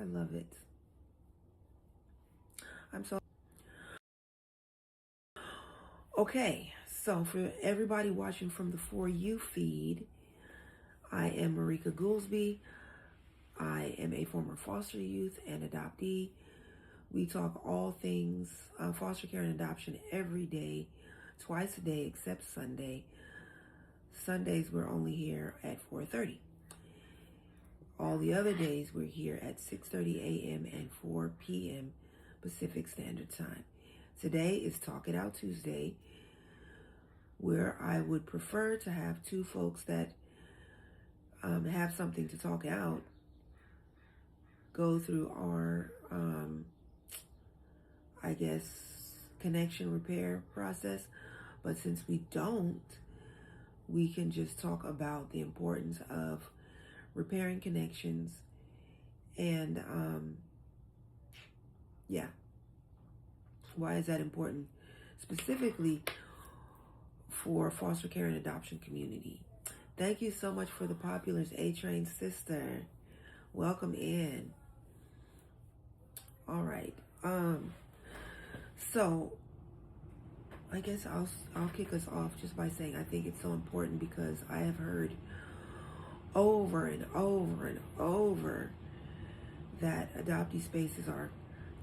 I love it. I'm so okay. So for everybody watching from the For You feed, I am Marika Goolsby. I am a former foster youth and adoptee. We talk all things foster care and adoption every day, twice a day except Sunday. Sundays we're only here at 4:30. All the other days we're here at 6:30 a.m. and 4 p.m. Pacific Standard Time. Today is Talk It Out Tuesday, where I would prefer to have two folks that have something to talk out go through our, connection repair process. But since we don't, we can just talk about the importance of repairing connections and, why is that important specifically for foster care and adoption community. Thank you so much for the populars, A-Train Sister. Welcome in. All right. So I guess I'll kick us off just by saying I think it's so important because I have heard over and over and over that adoptee spaces are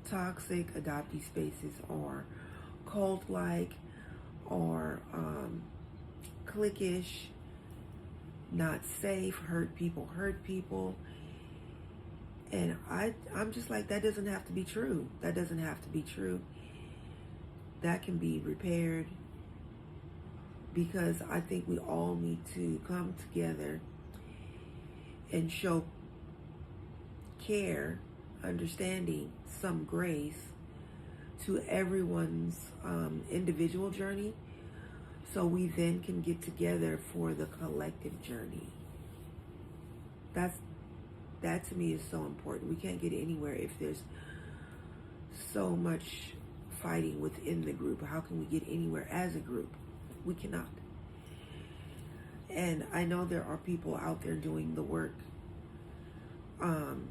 toxic, adoptee spaces are cult-like, or cliquish, not safe, hurt people. And I'm just like, that doesn't have to be true. That doesn't have to be true. That can be repaired, because I think we all need to come together and show care, understanding, some grace to everyone's individual journey, so we then can get together for the collective journey. That to me is so important. We can't get anywhere if there's so much fighting within the group. How can we get anywhere as a group? We cannot. And I know there are people out there doing the work, and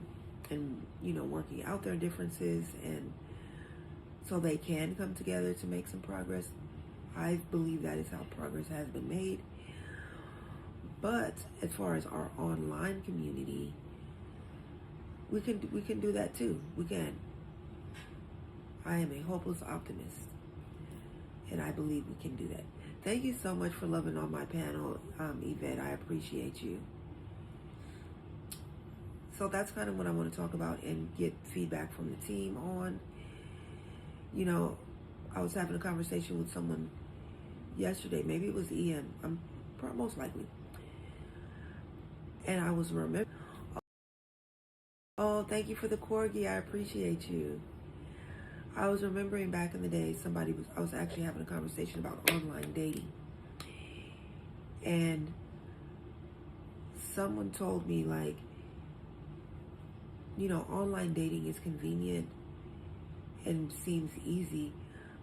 working out their differences, and so they can come together to make some progress. I believe that is how progress has been made. But as far as our online community, we can do that too. We can. I am a hopeless optimist, and I believe we can do that. Thank you so much for loving on my panel, Yvette. I appreciate you. So that's kind of what I want to talk about and get feedback from the team on. I was having a conversation with someone yesterday. Maybe it was EM. Most likely. And I was remembering. Oh, thank you for the corgi. I appreciate you. I was remembering back in the day, I was actually having a conversation about online dating. And someone told me, online dating is convenient and seems easy,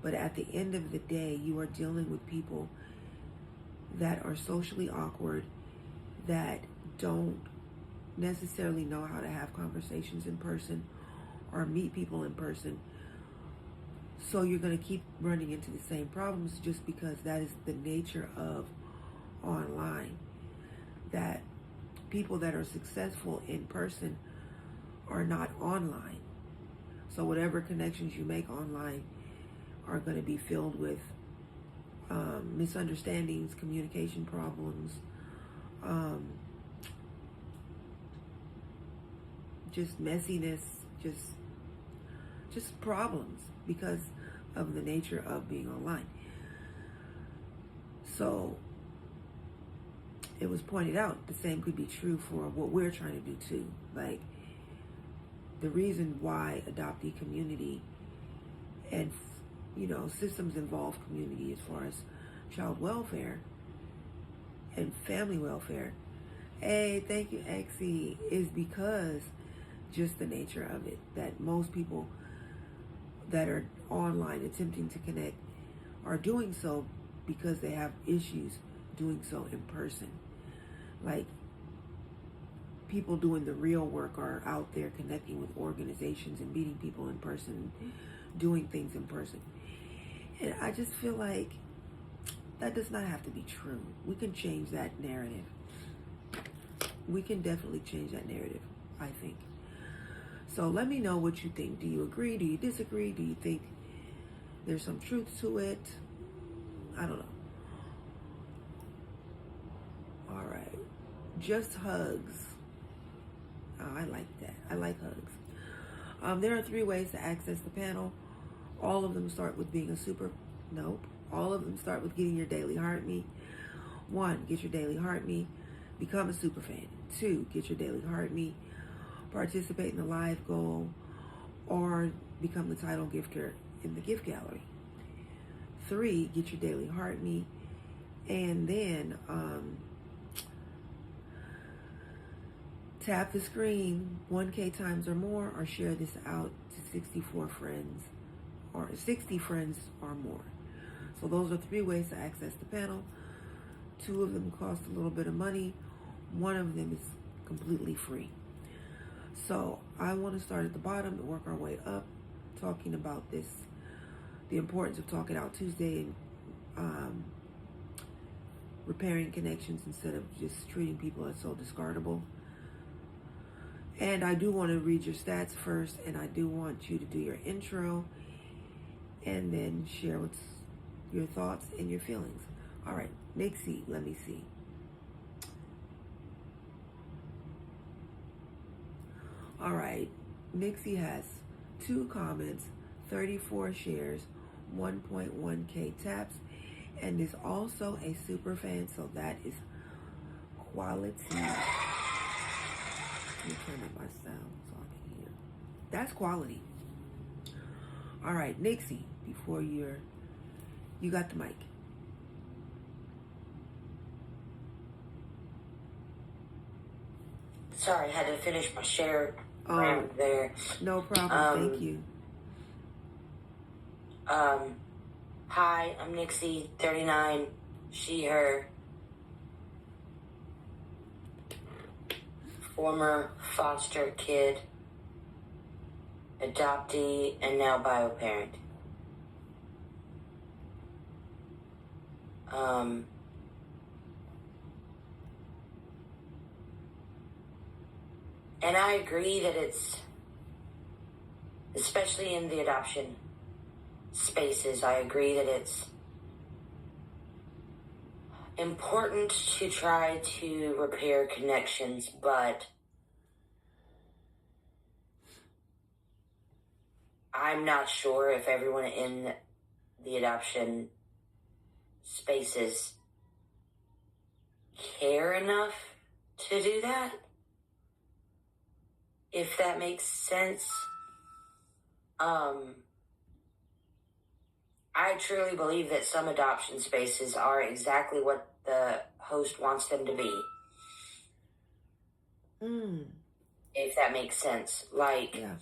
but at the end of the day, you are dealing with people that are socially awkward, that don't necessarily know how to have conversations in person or meet people in person. So you're going to keep running into the same problems just because that is the nature of online. That people that are successful in person are not online. So whatever connections you make online are going to be filled with misunderstandings, communication problems, just messiness, just problems because of the nature of being online. So it was pointed out the same could be true for what we're trying to do too. Like, the reason why adoptee community and systems involved community as far as child welfare and family welfare, hey, thank you, Exie, is because just the nature of it, that most people that are online attempting to connect are doing so because they have issues doing so in person. Like, people doing the real work are out there connecting with organizations and meeting people in person, doing things in person. And I just feel like that does not have to be true. We can change that narrative. We can definitely change that narrative, I think. So let me know what you think. Do you agree? Do you disagree? Do you think there's some truth to it? I don't know. All right. Just hugs. Oh, I like that. I like hugs. There are 3 ways to access the panel. All of them start with being a super... Nope. All of them start with getting your daily heartmeat. 1, get your daily heartmeat. Become a super fan. 2, get your daily heartmeat. Participate in the live goal. Or become the title gifter in the gift gallery. 3, get your daily heartmeat. And then... tap the screen 1K times or more, or share this out to 64 friends or 60 friends or more. So those are 3 ways to access the panel. 2 of them cost a little bit of money. 1 of them is completely free. So I want to start at the bottom and work our way up, talking about this, the importance of Talk It Out Tuesday and repairing connections instead of just treating people as so discardable. And I do want to read your stats first, and I do want you to do your intro and then share what's your thoughts and your feelings. All right, Nixie, let me see. All right, Nixie has 2 comments, 34 shares, 1.1K taps, and is also a super fan, so that is quality. Let me turn up my sound so I can hear. That's quality. All right, Nixie, before you got the mic. Sorry, I had to finish my share round there. No problem. Thank you. Hi, I'm Nixie, 39, she, her. Former foster kid, adoptee, and now bio-parent. And I agree that it's, especially in the adoption spaces, I agree that it's important to try to repair connections, but I'm not sure if everyone in the adoption spaces care enough to do that, if that makes sense. I truly believe that some adoption spaces are exactly what the host wants them to be. If that makes sense. Like, yeah.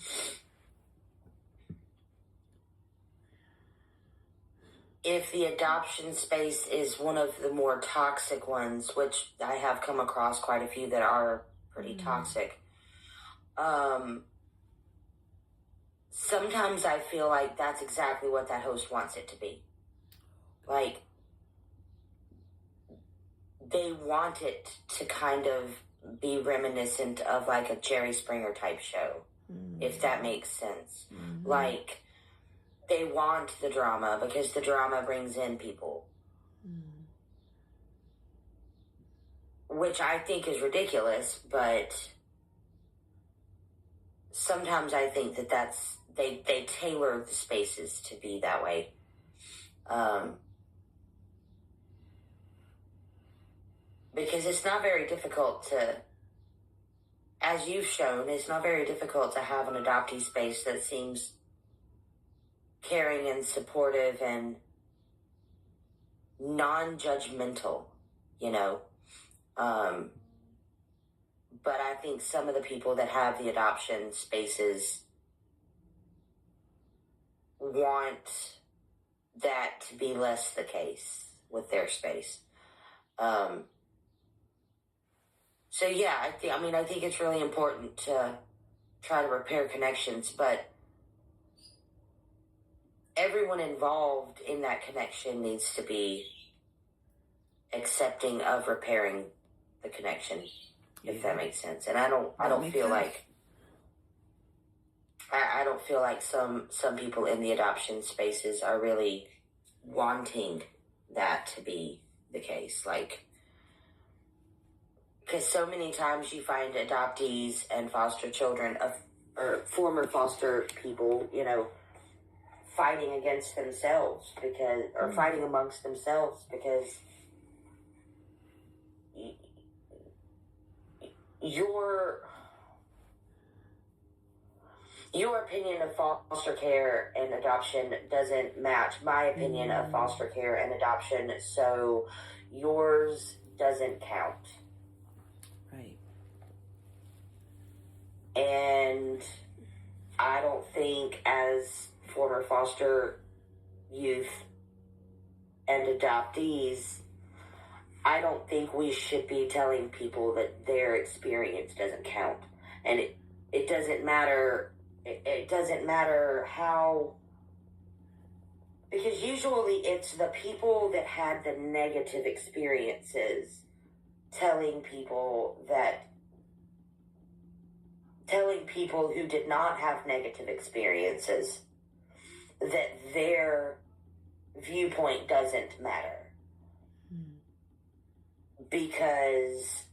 If the adoption space is one of the more toxic ones, which I have come across quite a few that are pretty toxic, sometimes I feel like that's exactly what that host wants it to be. Like, they want it to kind of be reminiscent of like a Jerry Springer type show, if that makes sense. Like, they want the drama because the drama brings in people. Which I think is ridiculous, but sometimes I think that that's, they tailor the spaces to be that way. Because it's not very difficult to, as you've shown, it's not very difficult to have an adoptee space that seems caring and supportive and non-judgmental, you know. But I think some of the people that have the adoption spaces want that to be less the case with their space. So yeah, I think it's really important to try to repair connections, but everyone involved in that connection needs to be accepting of repairing the connection, if that makes sense. And I don't feel like some people in the adoption spaces are really wanting that to be the case. Like, because so many times you find adoptees and foster children or former foster people, fighting against themselves or fighting amongst themselves because your opinion of foster care and adoption doesn't match my opinion of foster care and adoption, so yours doesn't count. Right. And I don't think, as former foster youth and adoptees, I don't think we should be telling people that their experience doesn't count. And it doesn't matter. It doesn't matter how, because usually it's the people that had the negative experiences telling people who did not have negative experiences that their viewpoint doesn't matter. Because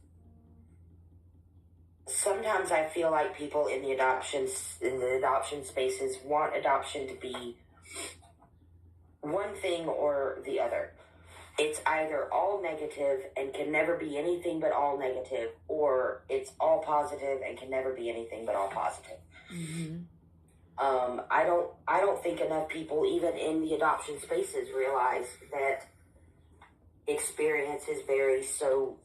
sometimes I feel like people in the adoption spaces want adoption to be one thing or the other. It's either all negative and can never be anything but all negative, or it's all positive and can never be anything but all positive. Mm-hmm. I don't think enough people, even in the adoption spaces, realize that experiences vary so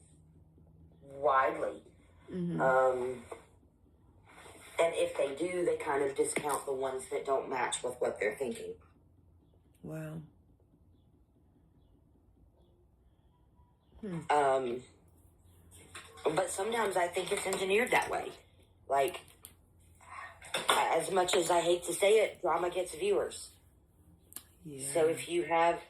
widely. Mm-hmm. And if they do, they kind of discount the ones that don't match with what they're thinking. Wow. But sometimes I think it's engineered that way. Like, as much as I hate to say it, drama gets viewers. Yeah. So if you have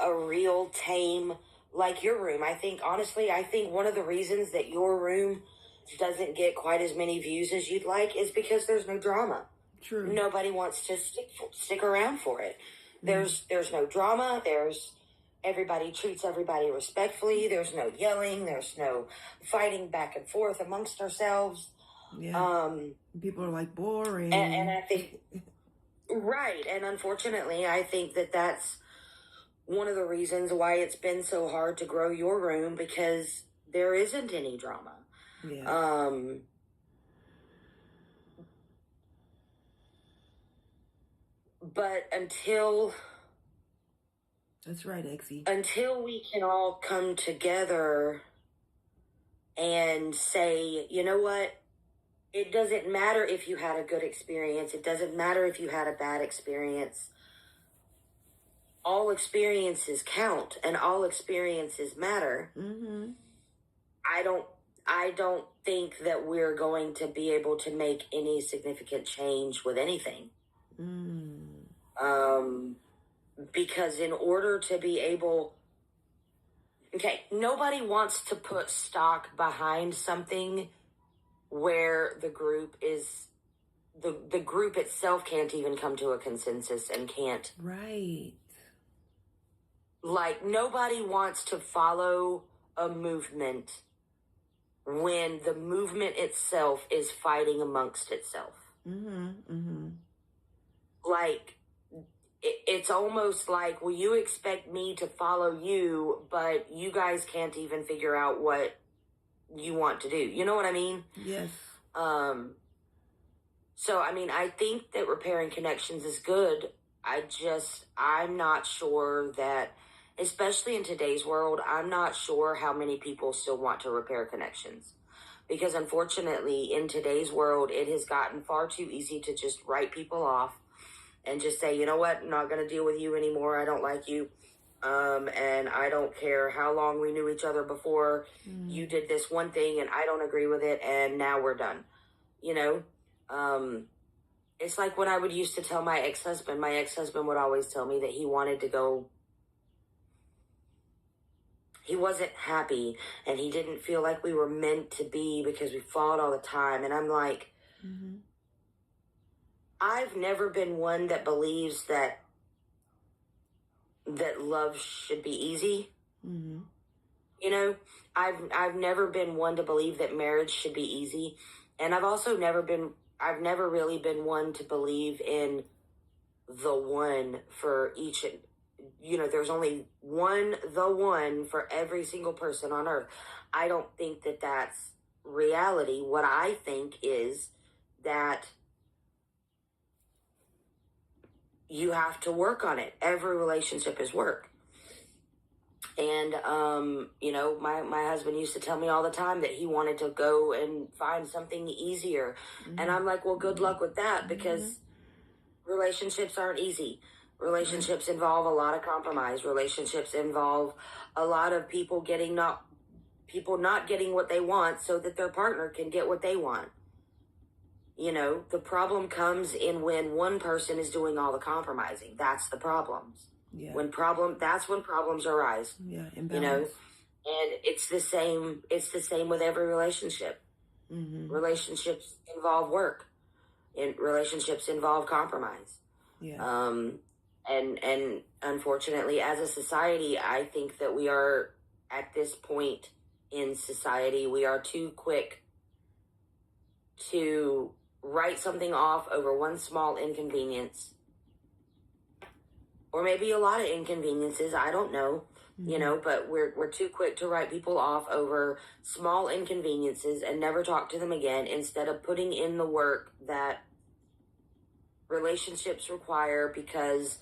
a real tame, like your room, I think one of the reasons that your room doesn't get quite as many views as you'd like is because there's no drama. True. Nobody wants to stick around for it. There's no drama. Everybody treats everybody respectfully. There's no yelling. There's no fighting back and forth amongst ourselves. Yeah. People are like boring. And I think, right. And unfortunately, I think that that's one of the reasons why it's been so hard to grow your room, because there isn't any drama. Yeah. But until... That's right, Exie. Until we can all come together and say, you know what? It doesn't matter if you had a good experience. It doesn't matter if you had a bad experience. All experiences count and all experiences matter. Mm-hmm. I don't think that we're going to be able to make any significant change with anything. Because in order to be able... Okay, nobody wants to put stock behind something where the group is... The group itself can't even come to a consensus and can't... Right. Like, nobody wants to follow a movement when the movement itself is fighting amongst itself. Mm-hmm. Mm-hmm. Like... It's almost like, well, you expect me to follow you, but you guys can't even figure out what you want to do. You know what I mean? Yes. So, I think that repairing connections is good. I'm not sure that, especially in today's world, I'm not sure how many people still want to repair connections. Because unfortunately, in today's world, it has gotten far too easy to just write people off and just say, you know what, I'm not going to deal with you anymore. I don't like you. And I don't care how long we knew each other before. You did this one thing and I don't agree with it, and now we're done. You know? It's like when I would used to tell my ex-husband would always tell me that he wanted to go, he wasn't happy and he didn't feel like we were meant to be because we fought all the time. And I'm like, I've never been one that believes that love should be easy. You know, I've never been one to believe that marriage should be easy. And I've never really been one to believe in the one for each, you know, there's only the one for every single person on earth. I don't think that that's reality. What I think is that you have to work on it. Every relationship is work. And, you know, my husband used to tell me all the time that he wanted to go and find something easier. And I'm like, well, good luck with that, because relationships aren't easy. Relationships involve a lot of compromise. Relationships involve a lot of people not getting what they want so that their partner can get what they want. You know, the problem comes in when one person is doing all the compromising. That's the problems. Yeah. That's when problems arise. Yeah, imbalance. You know, and it's the same with every relationship. Relationships involve work, and relationships involve compromise. Yeah. And unfortunately, as a society, I think that we are at this point in society, we are too quick to write something off over one small inconvenience, or maybe a lot of inconveniences. I don't know, you know, but we're too quick to write people off over small inconveniences and never talk to them again, instead of putting in the work that relationships require, because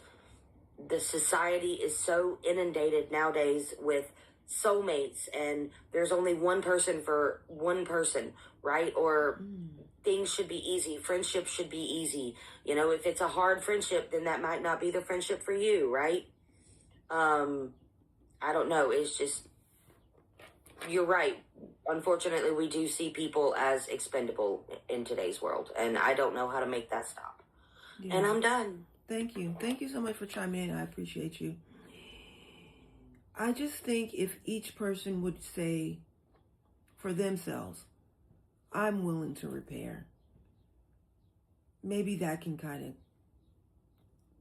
the society is so inundated nowadays with soulmates, and there's only one person for one person, right? Or things should be easy. Friendship should be easy. You know, if it's a hard friendship, then that might not be the friendship for you, right? I don't know. It's just, you're right. Unfortunately, we do see people as expendable in today's world, and I don't know how to make that stop. Yeah. And I'm done. Thank you. Thank you so much for chiming in. I appreciate you. I just think if each person would say for themselves, I'm willing to repair, maybe that can kind of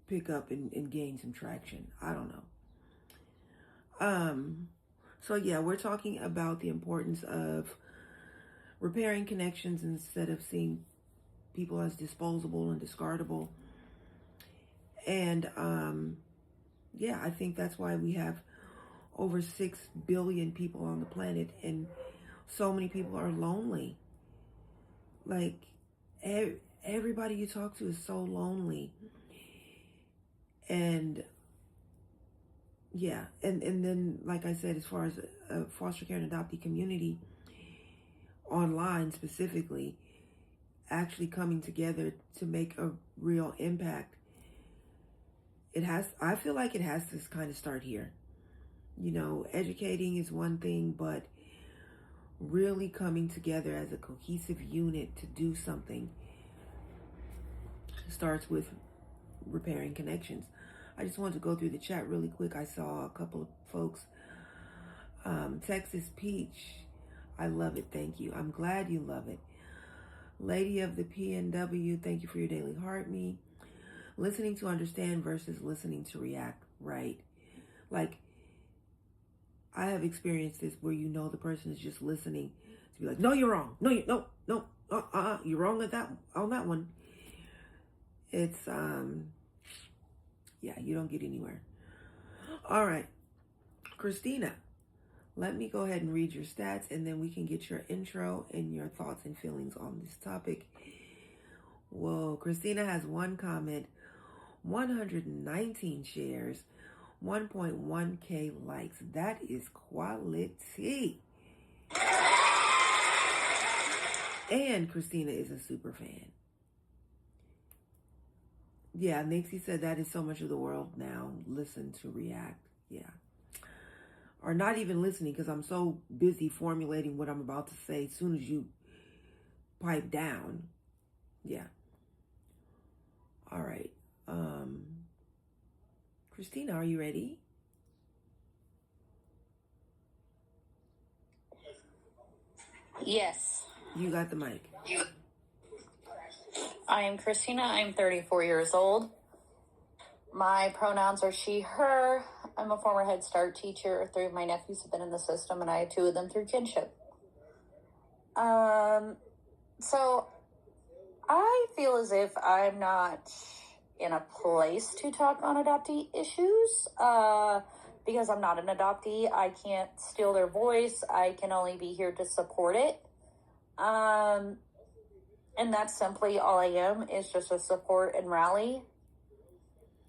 pick up and gain some traction. I don't know. So yeah, we're talking about the importance of repairing connections instead of seeing people as disposable and discardable. And yeah, I think that's why we have over 6 billion people on the planet, and so many people are lonely. Like, everybody you talk to is so lonely. And yeah, and then, like I said, as far as a foster care and adoptee community, online specifically, actually coming together to make a real impact, I feel like it has to kind of start here. You know, educating is one thing, but really coming together as a cohesive unit to do something starts with repairing connections. I just wanted to go through the chat really quick. I saw a couple of folks. Texas Peach, I love it. Thank you. I'm glad you love it. Lady of the PNW, thank you for your daily heart me. Listening to understand versus listening to react, right? Like, I have experienced this where you know the person is just listening to be like, no, you're wrong. No, you're wrong on that one. It's, yeah, you don't get anywhere. All right, Christina, let me go ahead and read your stats, and then we can get your intro and your thoughts and feelings on this topic. Whoa, Christina has one comment, 119 shares, 1.1K likes. That is quality. And Christina is a super fan. Yeah, Nixie said that is so much of the world now. Listen to react. Yeah. Or not even listening because I'm so busy formulating what I'm about to say as soon as you pipe down. Yeah. All right. Christina, are you ready? Yes. You got the mic. I am Christina. I'm 34 years old. My pronouns are she, her. I'm a former Head Start teacher. 3 of my nephews have been in the system, and I have 2 of them through kinship. So I feel as if I'm not in a place to talk on adoptee issues because I'm not an adoptee. I can't steal their voice. I can only be here to support it. And that's simply all I am, is just a support and rally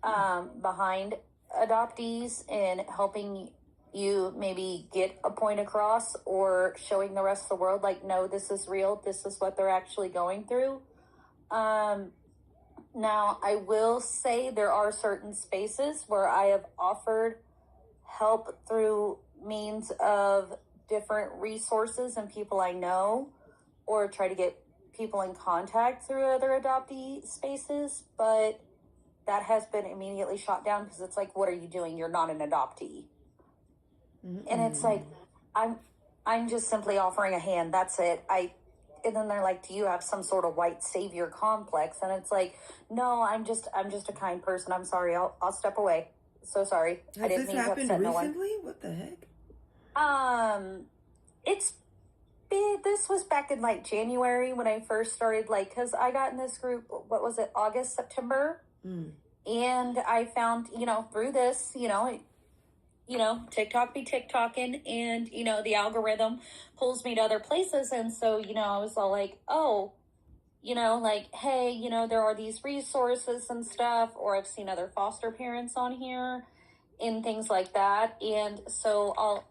behind adoptees and helping you maybe get a point across, or showing the rest of the world, like, no, this is real. This is what they're actually going through. Now, I will say there are certain spaces where I have offered help through means of different resources and people I know, or try to get people in contact through other adoptee spaces, but that has been immediately shot down because it's like, what are you doing? You're not an adoptee. Mm-hmm. And it's like, I'm just simply offering a hand. That's it. And then they're like, do you have some sort of white savior complex? And it's like, no, I'm just a kind person. I'm sorry. I'll step away. So sorry. Has this happened recently? What the heck? This was back in like January when I first started, like, because I got in this group, what was it, August, September? And I found, through this, TikTok be TikToking, and, the algorithm pulls me to other places. And so, I was all like, oh, like, hey, there are these resources and stuff, or I've seen other foster parents on here and things like that. And so I'll,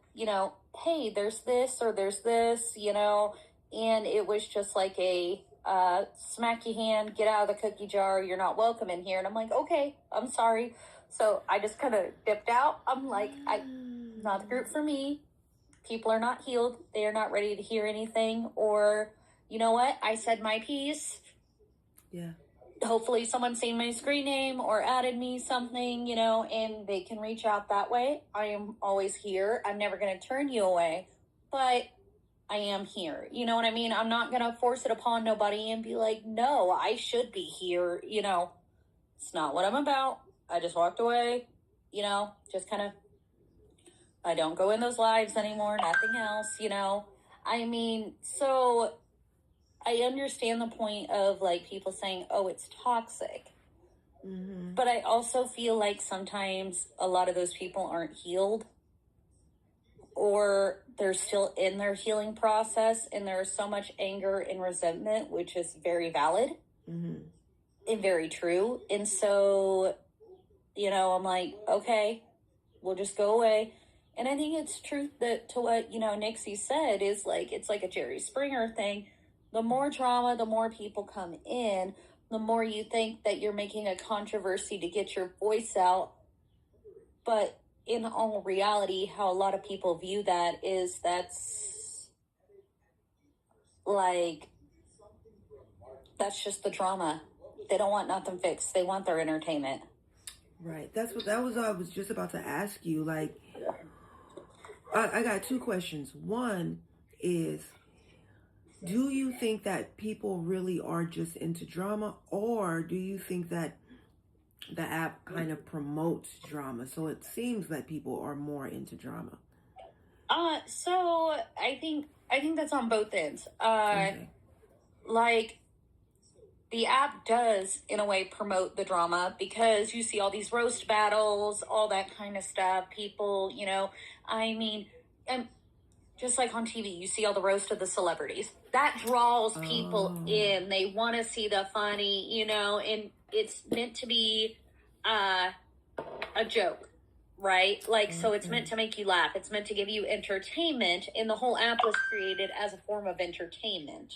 hey, there's this or there's this, and it was just like a smack your hand, get out of the cookie jar, you're not welcome in here. And I'm like, okay, I'm sorry. So I just kind of dipped out. I'm like, not the group for me. People are not healed. They are not ready to hear anything. Or, you know what? I said my piece. Yeah. Hopefully someone's seen my screen name or added me something, and they can reach out that way. I am always here. I'm never going to turn you away, but I am here. You know what I mean? I'm not going to force it upon nobody and be like, no, I should be here. It's not what I'm about. I just walked away, just kind of, I don't go in those lives anymore, nothing else, I mean, so I understand the point of, like, people saying, oh, it's toxic. Mm-hmm. But I also feel like sometimes a lot of those people aren't healed, or they're still in their healing process, and there's so much anger and resentment, which is very valid and very true. And so, I'm like, okay, we'll just go away. And I think it's true that to what, Nixie said is like, it's like a Jerry Springer thing. The more drama, the more people come in, the more you think that you're making a controversy to get your voice out. But in all reality, how a lot of people view that is that's just the drama. They don't want nothing fixed. They want their entertainment. Right. That was I was just about to ask you. Like, I got 2 questions. One is, do you think that people really are just into drama, or do you think that the app kind of promotes drama? So it seems that people are more into drama. So I think that's on both ends. Okay. Like, the app does, in a way, promote the drama, because you see all these roast battles, all that kind of stuff. People, just like on TV, you see all the roast of the celebrities. That draws people in. They want to see the funny, and it's meant to be a joke, right? Like, so it's meant to make you laugh. It's meant to give you entertainment, and the whole app was created as a form of entertainment.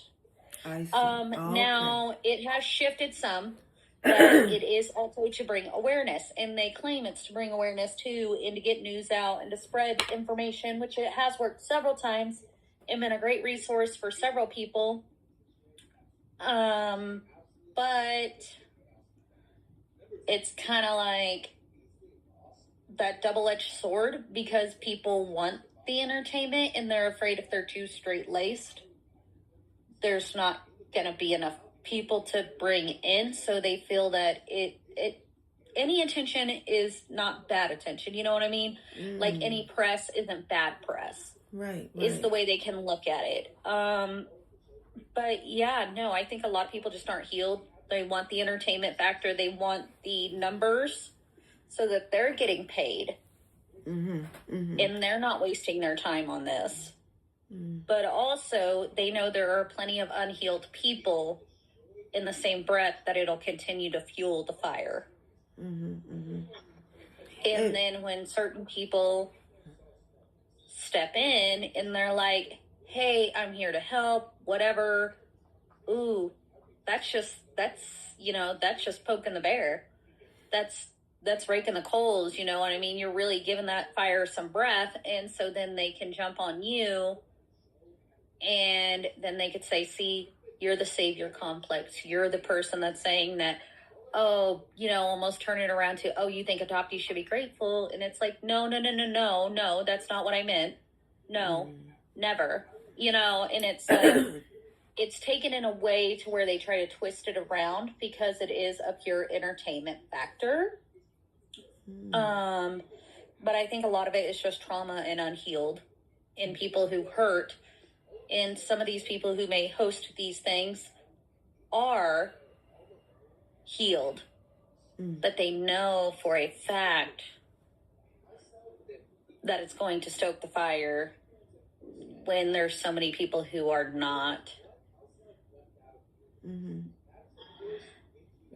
I see. Now, it has shifted some, But it is also to bring awareness, and they claim it's to bring awareness too, and to get news out and to spread information, which it has worked several times and been a great resource for several people. But it's kind of like that double-edged sword, because people want the entertainment and they're afraid if they're too straight-laced, there's not going to be enough people to bring in, so they feel that any attention is not bad attention, you know what I mean? Like, any press isn't bad press, right, is the way they can look at it. But yeah, no, I think a lot of people just aren't healed. They want the entertainment factor, they want the numbers so that they're getting paid, and they're not wasting their time on this. But also, they know there are plenty of unhealed people in the same breath that it'll continue to fuel the fire. And then when certain people step in and they're like, hey, I'm here to help, whatever. Ooh, that's just poking the bear. That's raking the coals, you know what I mean? You're really giving that fire some breath, and so then they can jump on you, and then they could say, see, you're the savior complex. You're the person that's saying that, oh, almost turn it around to, oh, you think adoptees should be grateful. And it's like, no, that's not what I meant. No, never, and it's like, it's taken in a way to where they try to twist it around because it is a pure entertainment factor. But I think a lot of it is just trauma and unhealed in people who hurt. And some of these people who may host these things are healed, but they know for a fact that it's going to stoke the fire when there's so many people who are not.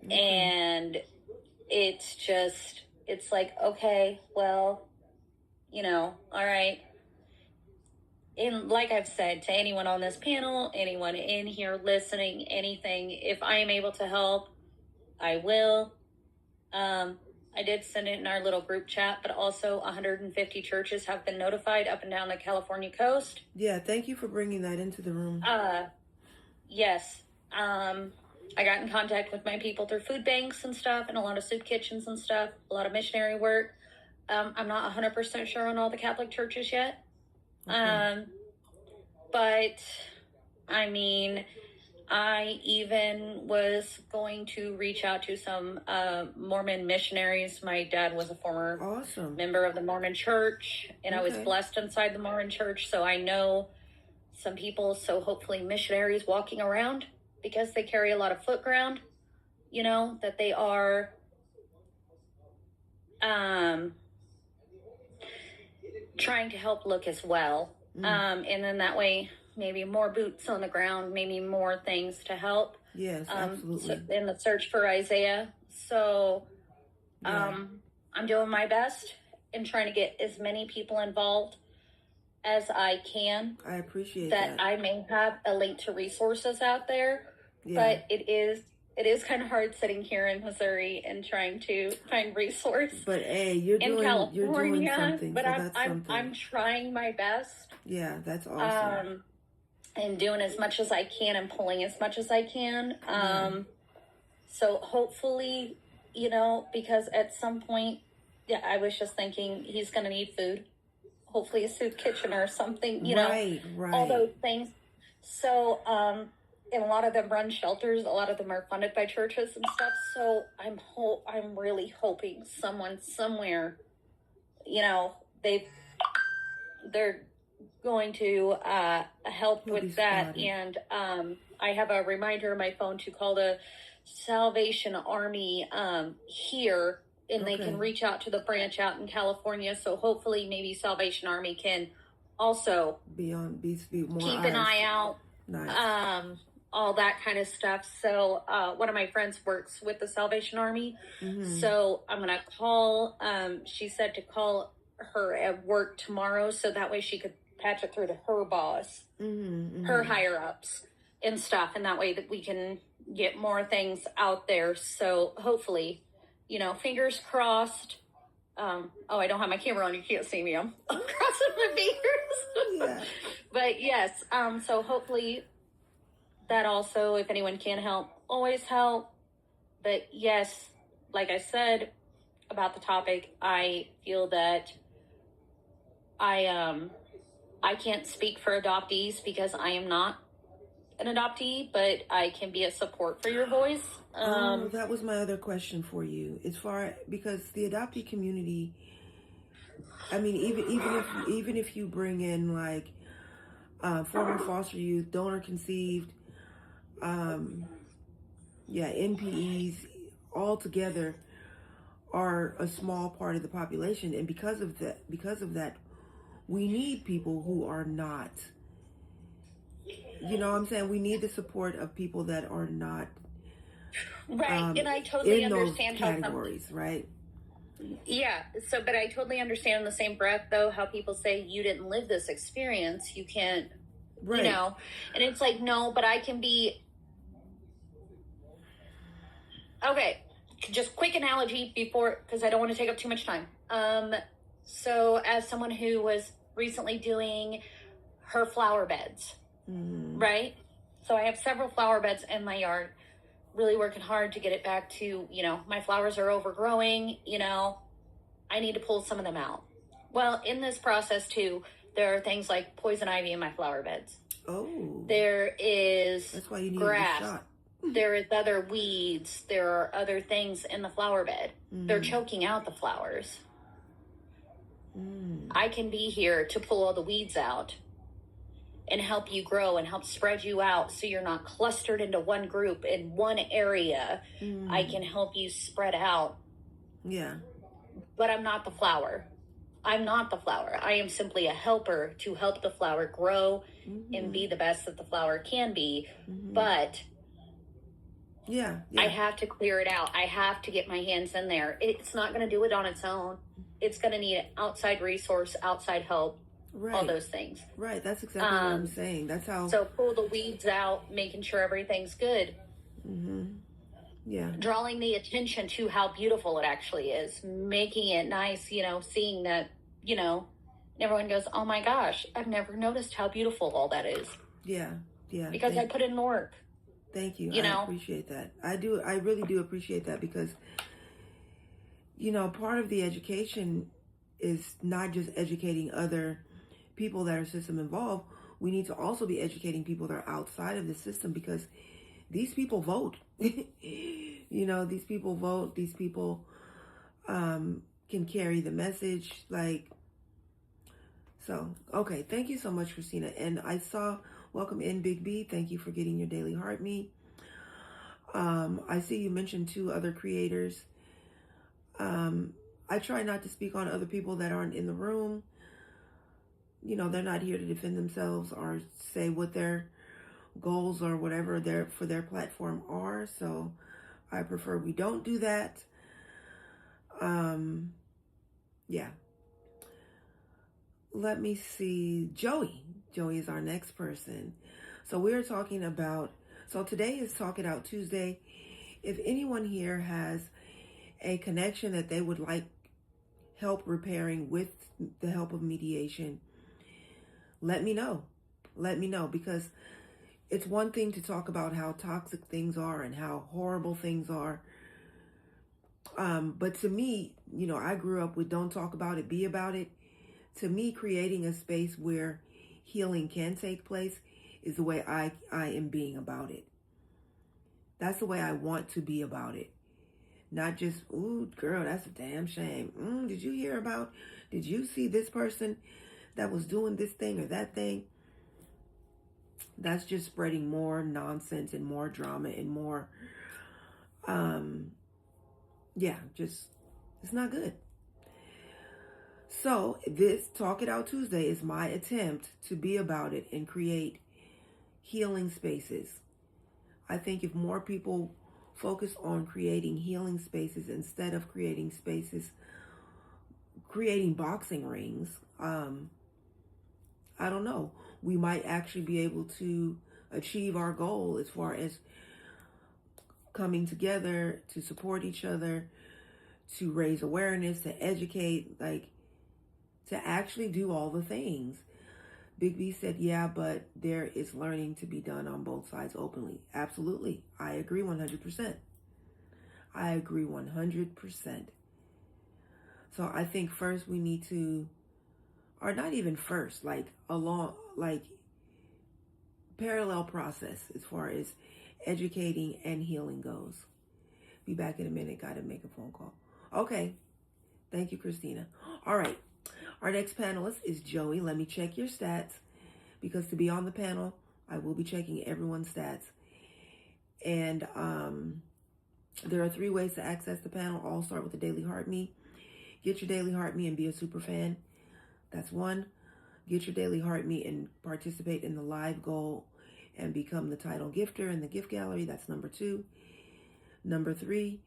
And it's like, okay, well, all right. And like I've said to anyone on this panel, anyone in here listening, anything, if I am able to help, I will. I did send it in our little group chat, but also 150 churches have been notified up and down the California coast. Yeah, thank you for bringing that into the room. Yes. I got in contact with my people through food banks and stuff, and a lot of soup kitchens and stuff, a lot of missionary work. I'm not 100% sure on all the Catholic churches yet. Okay. But I mean, I even was going to reach out to some Mormon missionaries. My dad was a former member of the Mormon church, and I was blessed inside the Mormon church, so I know some people, so hopefully missionaries walking around, because they carry a lot of foot ground, that they are trying to help look as well. And then that way, maybe more boots on the ground, maybe more things to help. Yes, absolutely. So in the search for Isaiah. So I'm doing my best and trying to get as many people involved as I can. I appreciate that. I may have a link to resources out there, but it is kind of hard sitting here in Missouri and trying to find resource. But hey, you're doing something. But so I'm trying my best. Yeah, that's awesome. And doing as much as I can and pulling as much as I can. So hopefully, because at some point, I was just thinking he's going to need food. Hopefully a soup kitchen or something, right. all those things. So, and a lot of them run shelters. A lot of them are funded by churches and stuff. So I'm really hoping someone somewhere, they're going to help with that. Spotty. And I have a reminder on my phone to call the Salvation Army here, and they can reach out to the branch out in California. So hopefully maybe Salvation Army can also be more keep an eye out. Nice. All that kind of stuff. So one of my friends works with the Salvation Army. So I'm going to call, she said to call her at work tomorrow, so that way she could patch it through to her boss, her higher ups and stuff. And that way that we can get more things out there. So hopefully, fingers crossed. I don't have my camera on. You can't see me. I'm crossing my fingers. Yeah. But yes, so hopefully that also, if anyone can help, always help. But yes, like I said about the topic, I feel that I can't speak for adoptees because I am not an adoptee, but I can be a support for your voice. That was my other question for you. Because the adoptee community, I mean, even if you bring in like former foster youth, donor conceived, NPEs, all together are a small part of the population, and because of that, we need people who are not. You know what I'm saying? We need the support of people that are not right. And I totally in understand those categories, right? Yeah. So, but I totally understand in the same breath, though, how people say you didn't live this experience. You can't, Right. and it's like, no, but I can be. Okay. Just quick analogy because I don't want to take up too much time. So as someone who was recently doing her flower beds, right? So I have several flower beds in my yard, really working hard to get it back to, my flowers are overgrowing, I need to pull some of them out. Well, in this process too, there are things like poison ivy in my flower beds. Oh. There is That's why you need grass. A shot. There is other weeds. There are other things in the flower bed. They're choking out the flowers. I can be here to pull all the weeds out and help you grow and help spread you out so you're not clustered into one group in one area. I can help you spread out. Yeah. But I'm not the flower. I'm not the flower. I am simply a helper to help the flower grow and be the best that the flower can be. But yeah. I have to clear it out. I have to get my hands in there. It's not going to do it on its own. It's going to need an outside resource, outside help, all those things. Right. That's exactly what I'm saying. That's how. So pull the weeds out, making sure everything's good. Yeah. Drawing the attention to how beautiful it actually is, making it nice, seeing that, everyone goes, oh my gosh, I've never noticed how beautiful all that is. Yeah. Yeah. Because I put in work. Thank you. I appreciate that. I do. I really do appreciate that because, part of the education is not just educating other people that are system involved. We need to also be educating people that are outside of the system because these people vote. These people vote. These people can carry the message. Okay. Thank you so much, Christina. And I saw, welcome in, Big B. Thank you for getting your daily heart me. I see you mentioned 2 other creators. I try not to speak on other people that aren't in the room. They're not here to defend themselves or say what their goals or whatever for their platform are. So I prefer we don't do that. Yeah. Let me see. Joey is our next person. So we're talking about, today is Talk It Out Tuesday. If anyone here has a connection that they would like help repairing with the help of mediation, let me know. Because it's one thing to talk about how toxic things are and how horrible things are. But to me, I grew up with don't talk about it, be about it. To me, creating a space where healing can take place is the way I am being about it. That's the way I want to be about it. Not just, ooh, girl, that's a damn shame. Did you see this person that was doing this thing or that thing? That's just spreading more nonsense and more drama and more, it's not good. So this Talk It Out Tuesday is my attempt to be about it and create healing spaces. I think if more people focus on creating healing spaces instead of creating boxing rings, I don't know, we might actually be able to achieve our goal as far as coming together to support each other, to raise awareness, to educate, like to actually do all the things. Big B said, yeah, but there is learning to be done on both sides openly. Absolutely. I agree 100%. I agree 100%. So I think first we need to, or not even first, like parallel process as far as educating and healing goes. Be back in a minute. Got to make a phone call. Okay. Thank you, Christina. All right. Our next panelist is Joey. Let me check your stats, because to be on the panel, I will be checking everyone's stats. And there are 3 ways to access the panel. All start with the Daily Heart Me. Get your Daily Heart Me and be a super fan. That's 1. Get your Daily Heart Me and participate in the live goal and become the title gifter in the gift gallery. That's number 2. Number 3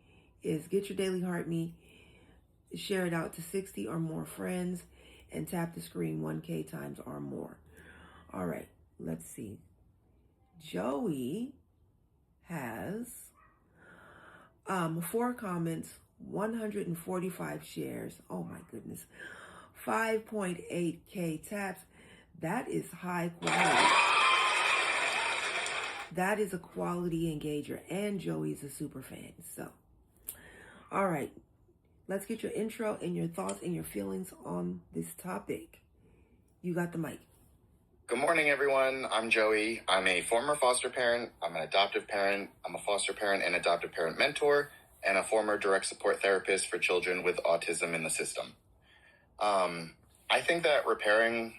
is get your Daily Heart Me, share it out to 60 or more friends, and tap the screen 1K times or more. All right, let's see. Joey has 4 comments, 145 shares. Oh my goodness. 5.8K taps. That is high quality. That is a quality engager, and Joey's a super fan. So, all right, let's get your intro and your thoughts and your feelings on this topic. You got the mic. Good morning, everyone. I'm Joey. I'm a former foster parent. I'm an adoptive parent. I'm a foster parent and adoptive parent mentor, and a former direct support therapist for children with autism in the system. I think that repairing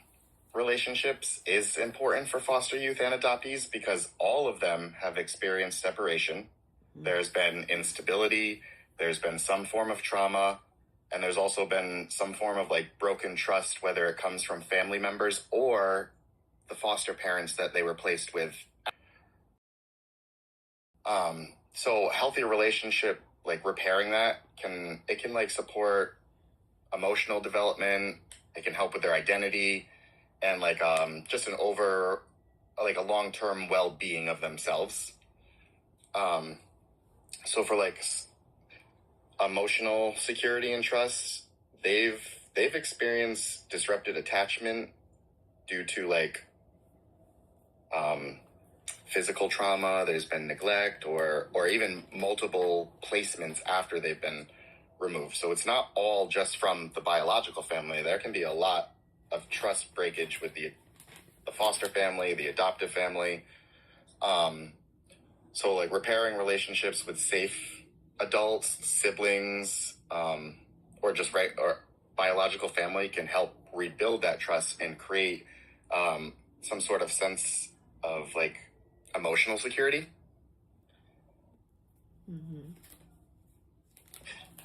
relationships is important for foster youth and adoptees because all of them have experienced separation. There's been instability, there's been some form of trauma, and there's also been some form of like broken trust, whether it comes from family members or the foster parents that they were placed with. So healthy relationship, like repairing that can like support emotional development. It can help with their identity and like just a long-term well-being of themselves. So for like emotional security and trust, they've experienced disrupted attachment due to like physical trauma. There's been neglect or even multiple placements after they've been removed. So it's not all just from the biological family. There can be a lot of trust breakage with the foster family, the adoptive family. So like repairing relationships with safe adults, siblings, or biological family can help rebuild that trust and create some sort of sense of like emotional security. Mm-hmm.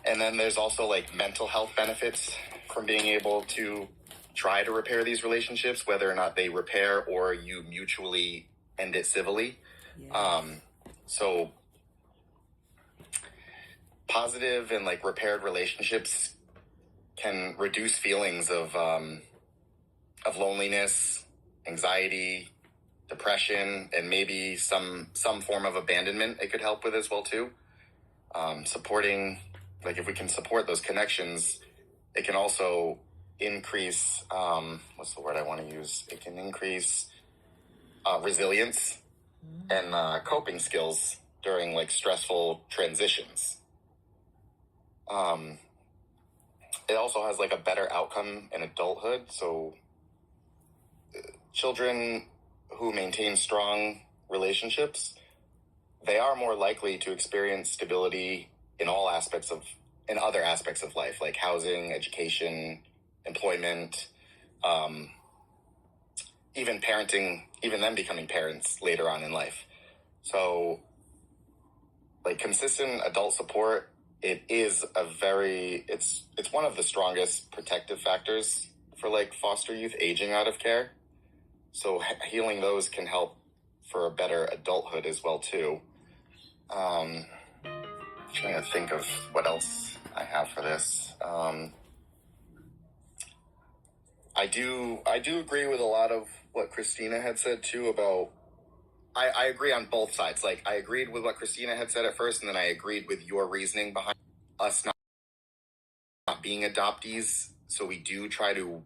And then there's also like mental health benefits from being able to try to repair these relationships, whether or not they repair or you mutually end it civilly. Yes. So positive and like repaired relationships can reduce feelings of loneliness, anxiety, depression, and maybe some form of abandonment it could help with as well too. Supporting, like if we can support those connections, it can also increase, what's the word I want to use? It can increase resilience and coping skills during like stressful transitions. It also has like a better outcome in adulthood. So children who maintain strong relationships, they are more likely to experience stability in other aspects of life, like housing, education, employment, even parenting, even them becoming parents later on in life. So like consistent adult support, it's one of the strongest protective factors for like foster youth aging out of care. So healing those can help for a better adulthood as well too. Trying to think of what else I have for this. I do agree with a lot of what Christina had said too about I agree on both sides. Like, I agreed with what Christina had said at first, and then I agreed with your reasoning behind us not being adoptees. So we do try to,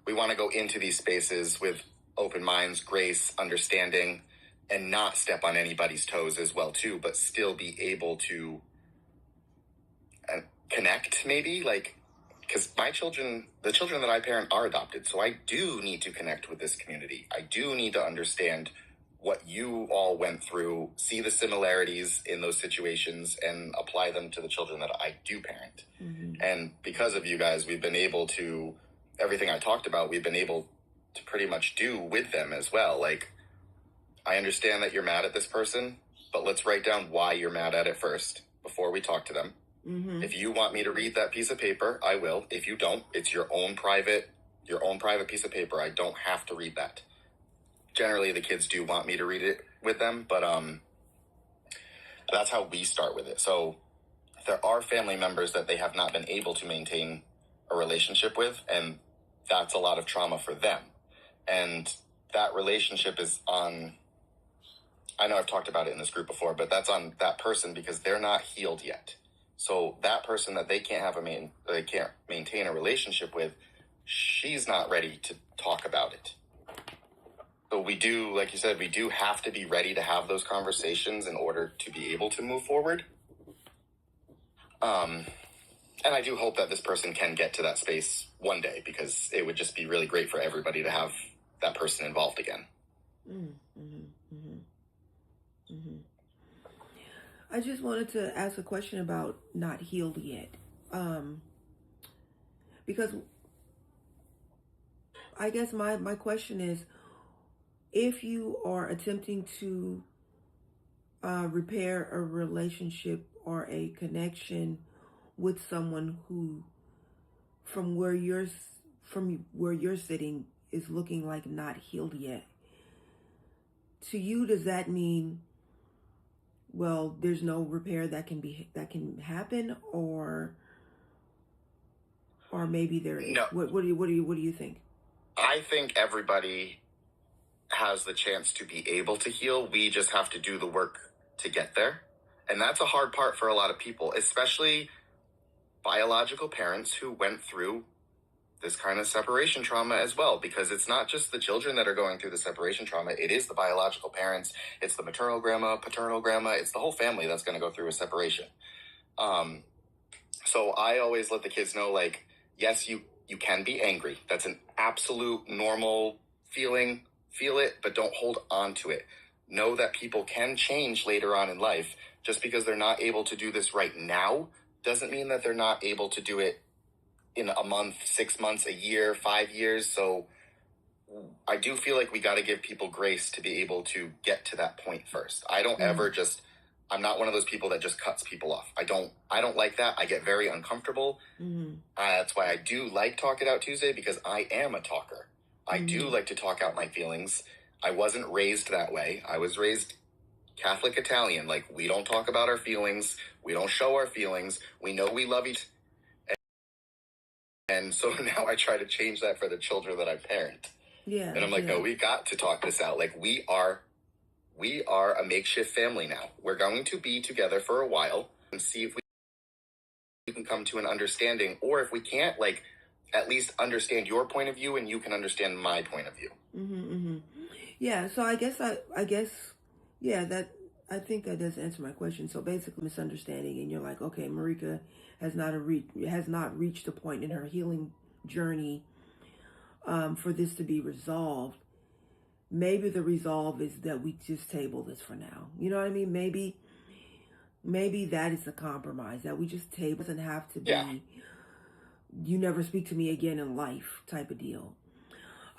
we want to go into these spaces with open minds, grace, understanding, and not step on anybody's toes as well too, but still be able to connect, maybe, like, because my children, the children that I parent, are adopted, so I do need to connect with this community. I do need to understand what you all went through, see the similarities in those situations, and apply them to the children that I do parent. And because of you guys, we've been able to, everything I talked about, we've been able to pretty much do with them as well. Like, I understand that you're mad at this person, but let's write down why you're mad at it first before we talk to them. If you want me to read that piece of paper, I will. If you don't, it's your own private piece of paper. I don't have to read that. Generally, the kids do want me to read it with them, but that's how we start with it. So there are family members that they have not been able to maintain a relationship with, and that's a lot of trauma for them. And that relationship is on, I know I've talked about it in this group before, but that's on that person because they're not healed yet. So that person that they can't maintain a relationship with, she's not ready to talk about it. So we do, like you said, we do have to be ready to have those conversations in order to be able to move forward. And I do hope that this person can get to that space one day, because it would just be really great for everybody to have that person involved again. I just wanted to ask a question about not healed yet. Because I guess my question is, if you are attempting to repair a relationship or a connection with someone who, from where you're sitting, is looking like not healed yet, to you, does that mean, well, there's no repair that can happen, or maybe there is? No. What do you think? I think everybody has the chance to be able to heal. We just have to do the work to get there. And that's a hard part for a lot of people, especially biological parents who went through this kind of separation trauma as well, because it's not just the children that are going through the separation trauma. It is the biological parents. It's the maternal grandma, paternal grandma. It's the whole family that's going to go through a separation. So I always let the kids know, like, yes, you can be angry. That's an absolute normal feeling. Feel it, but don't hold on to it. Know that people can change later on in life. Just because they're not able to do this right now doesn't mean that they're not able to do it in a month, 6 months, a year, 5 years. So I do feel like we got to give people grace to be able to get to that point first. I don't ever just, I'm not one of those people that just cuts people off. I don't like that. I get very uncomfortable. That's why I do like Talk It Out Tuesday, because I am a talker. I do like to talk out my feelings. I wasn't raised that way. I was raised Catholic Italian. Like, we don't talk about our feelings. We don't show our feelings. We know we love each other. And so now I try to change that for the children that I parent. Yeah. And I'm like, no, we got to talk this out. Like, we are a makeshift family now. We're going to be together for a while and see if we can come to an understanding, or if we can't, like, at least understand your point of view and you can understand my point of view. Yeah. So I guess, yeah, that, I think that does answer my question. So basically, misunderstanding, and you're like, okay, Marika has not reached a point in her healing journey for this to be resolved. Maybe the resolve is that we just table this for now. You know what I mean? Maybe that is a compromise, that we just table. It doesn't have to be, you never speak to me again in life type of deal.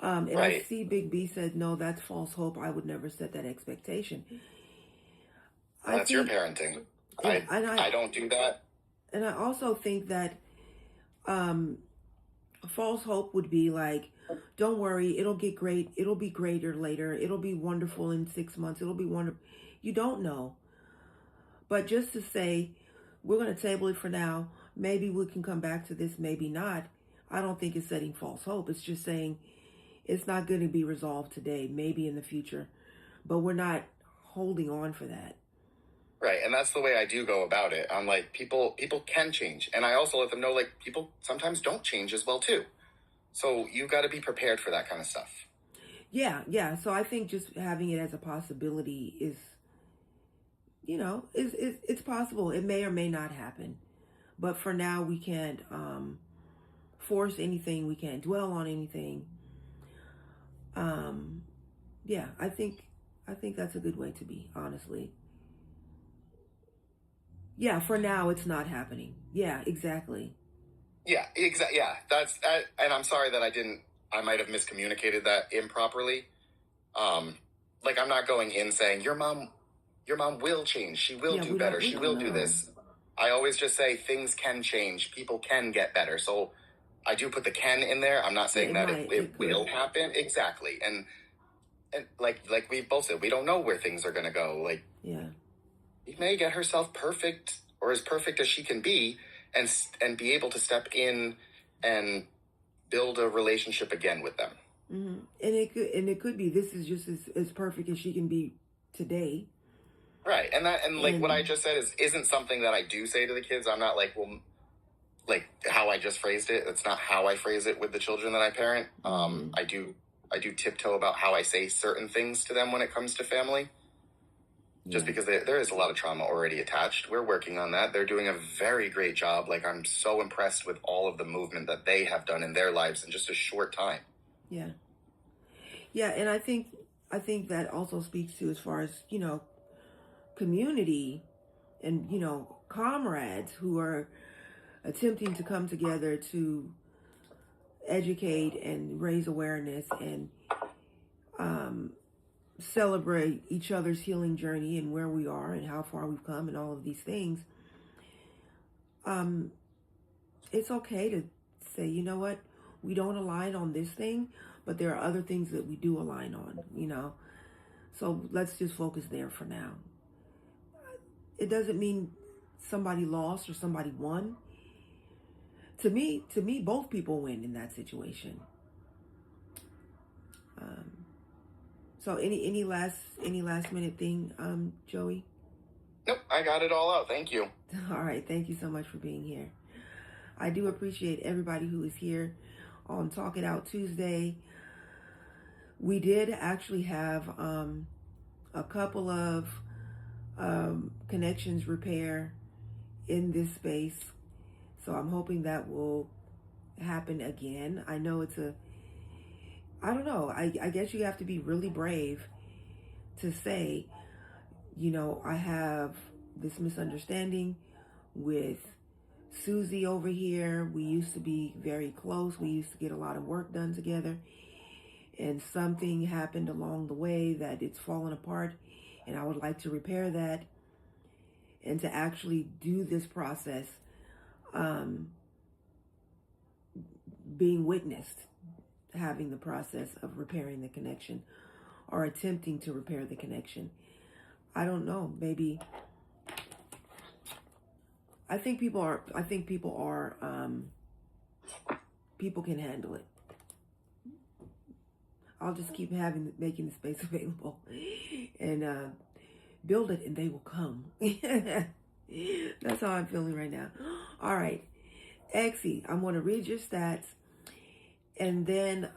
And right. I see Big B said, no, that's false hope. I would never set that expectation. That's your parenting. I don't do that. And I also think that false hope would be like, don't worry, it'll get great. It'll be greater later. It'll be wonderful in 6 months. It'll be wonderful. You don't know. But just to say, we're going to table it for now. Maybe we can come back to this, maybe not. I don't think it's setting false hope. It's just saying it's not going to be resolved today. Maybe in the future but we're not holding on for that. Right, and that's the way I do go about it. I'm like, people can change, and I also let them know, like, people sometimes don't change as well too. So you got to be prepared for that kind of stuff. Yeah. So I think just having it as a possibility is, it's possible. It may or may not happen, but for now we can't force anything. We can't dwell on anything. Yeah, I think that's a good way to be, honestly. Yeah, for now it's not happening. Yeah, exactly. Yeah, exactly. Yeah, and I'm sorry that I might have miscommunicated that improperly. Like, I'm not going in saying your mom will change. She will do better. She will do this. I always just say things can change. People can get better. So I do put the can in there. I'm not saying that it will happen. Exactly. And like we both said, we don't know where things are going to go. Like, yeah, she may get herself perfect or as perfect as she can be and be able to step in and build a relationship again with them. Mm-hmm. And it could be this is just as perfect as she can be today. Right. And what I just said isn't something that I do say to the kids. I'm not like, well, like how I just phrased it. It's not how I phrase it with the children that I parent. I do tiptoe about how I say certain things to them when it comes to family. Just because there is a lot of trauma already attached. We're working on that. They're doing a very great job. Like, I'm so impressed with all of the movement that they have done in their lives in just a short time. Yeah. Yeah, and I think that also speaks to, as far as, community and, comrades who are attempting to come together to educate and raise awareness and celebrate each other's healing journey and where we are and how far we've come and all of these things. It's okay to say, you know what, we don't align on this thing, but there are other things that we do align on, So let's just focus there for now. It doesn't mean somebody lost or somebody won. To me, both people win in that situation. So any last minute thing, Joey? Nope, I got it all out. Thank you. All right, thank you so much for being here. I do appreciate everybody who is here on Talk It Out Tuesday. We did actually have a couple of connections repair in this space, so I'm hoping that will happen again. I know I don't know, I guess you have to be really brave to say, I have this misunderstanding with Susie over here. We used to be very close. We used to get a lot of work done together. And something happened along the way that it's fallen apart. And I would like to repair that. And to actually do this process, being witnessed, having the process of repairing the connection or attempting to repair the connection. I don't know, maybe I think people can handle it. I'll just keep making the space available and build it and they will come. That's how I'm feeling right now. All right. Exie, I'm going to read your stats and then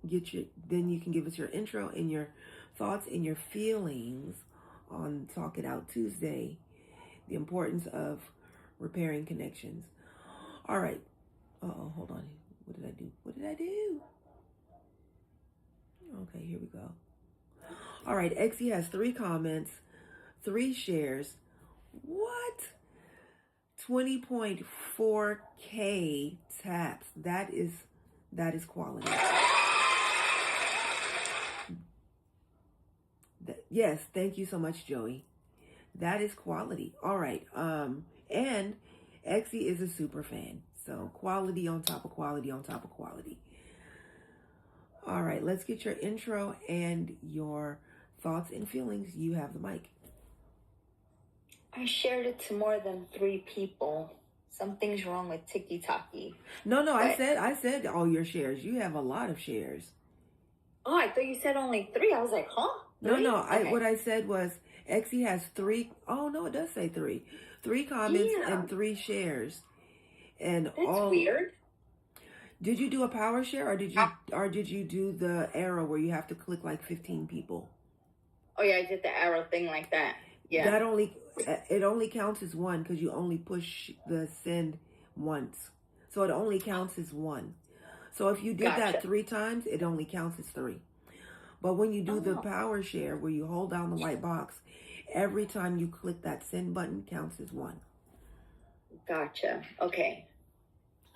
then you can give us your intro and your thoughts and your feelings on Talk It Out Tuesday, the importance of repairing connections. All right. Hold on. What did I do? Okay, here we go. All right, Exie has 3 comments, 3 shares. What? 20.4K taps. That is quality. Yes, thank you so much, Joey. That is quality. All right. And Exie is a super fan. So quality on top of quality on top of quality. All right, let's get your intro and your thoughts and feelings. You have the mic. I shared it to more than 3 people. Something's wrong with TikTok. No, I said all your shares. You have a lot of shares. Oh, I thought you said only 3. I was like, huh? 3? No. Okay. What I said was Exie has 3. Oh no, it does say 3. 3 comments and 3 shares, and That's weird. Did you do a power share, or did you do the arrow where you have to click like 15 people? Oh yeah, I did the arrow thing like that. Yeah. It only counts as 1 because you only push the send once, so it only counts as 1. So if you did that 3 times, it only counts as 3. But when you do the power share, where you hold down the white box, every time you click that send button counts as 1. Gotcha. Okay.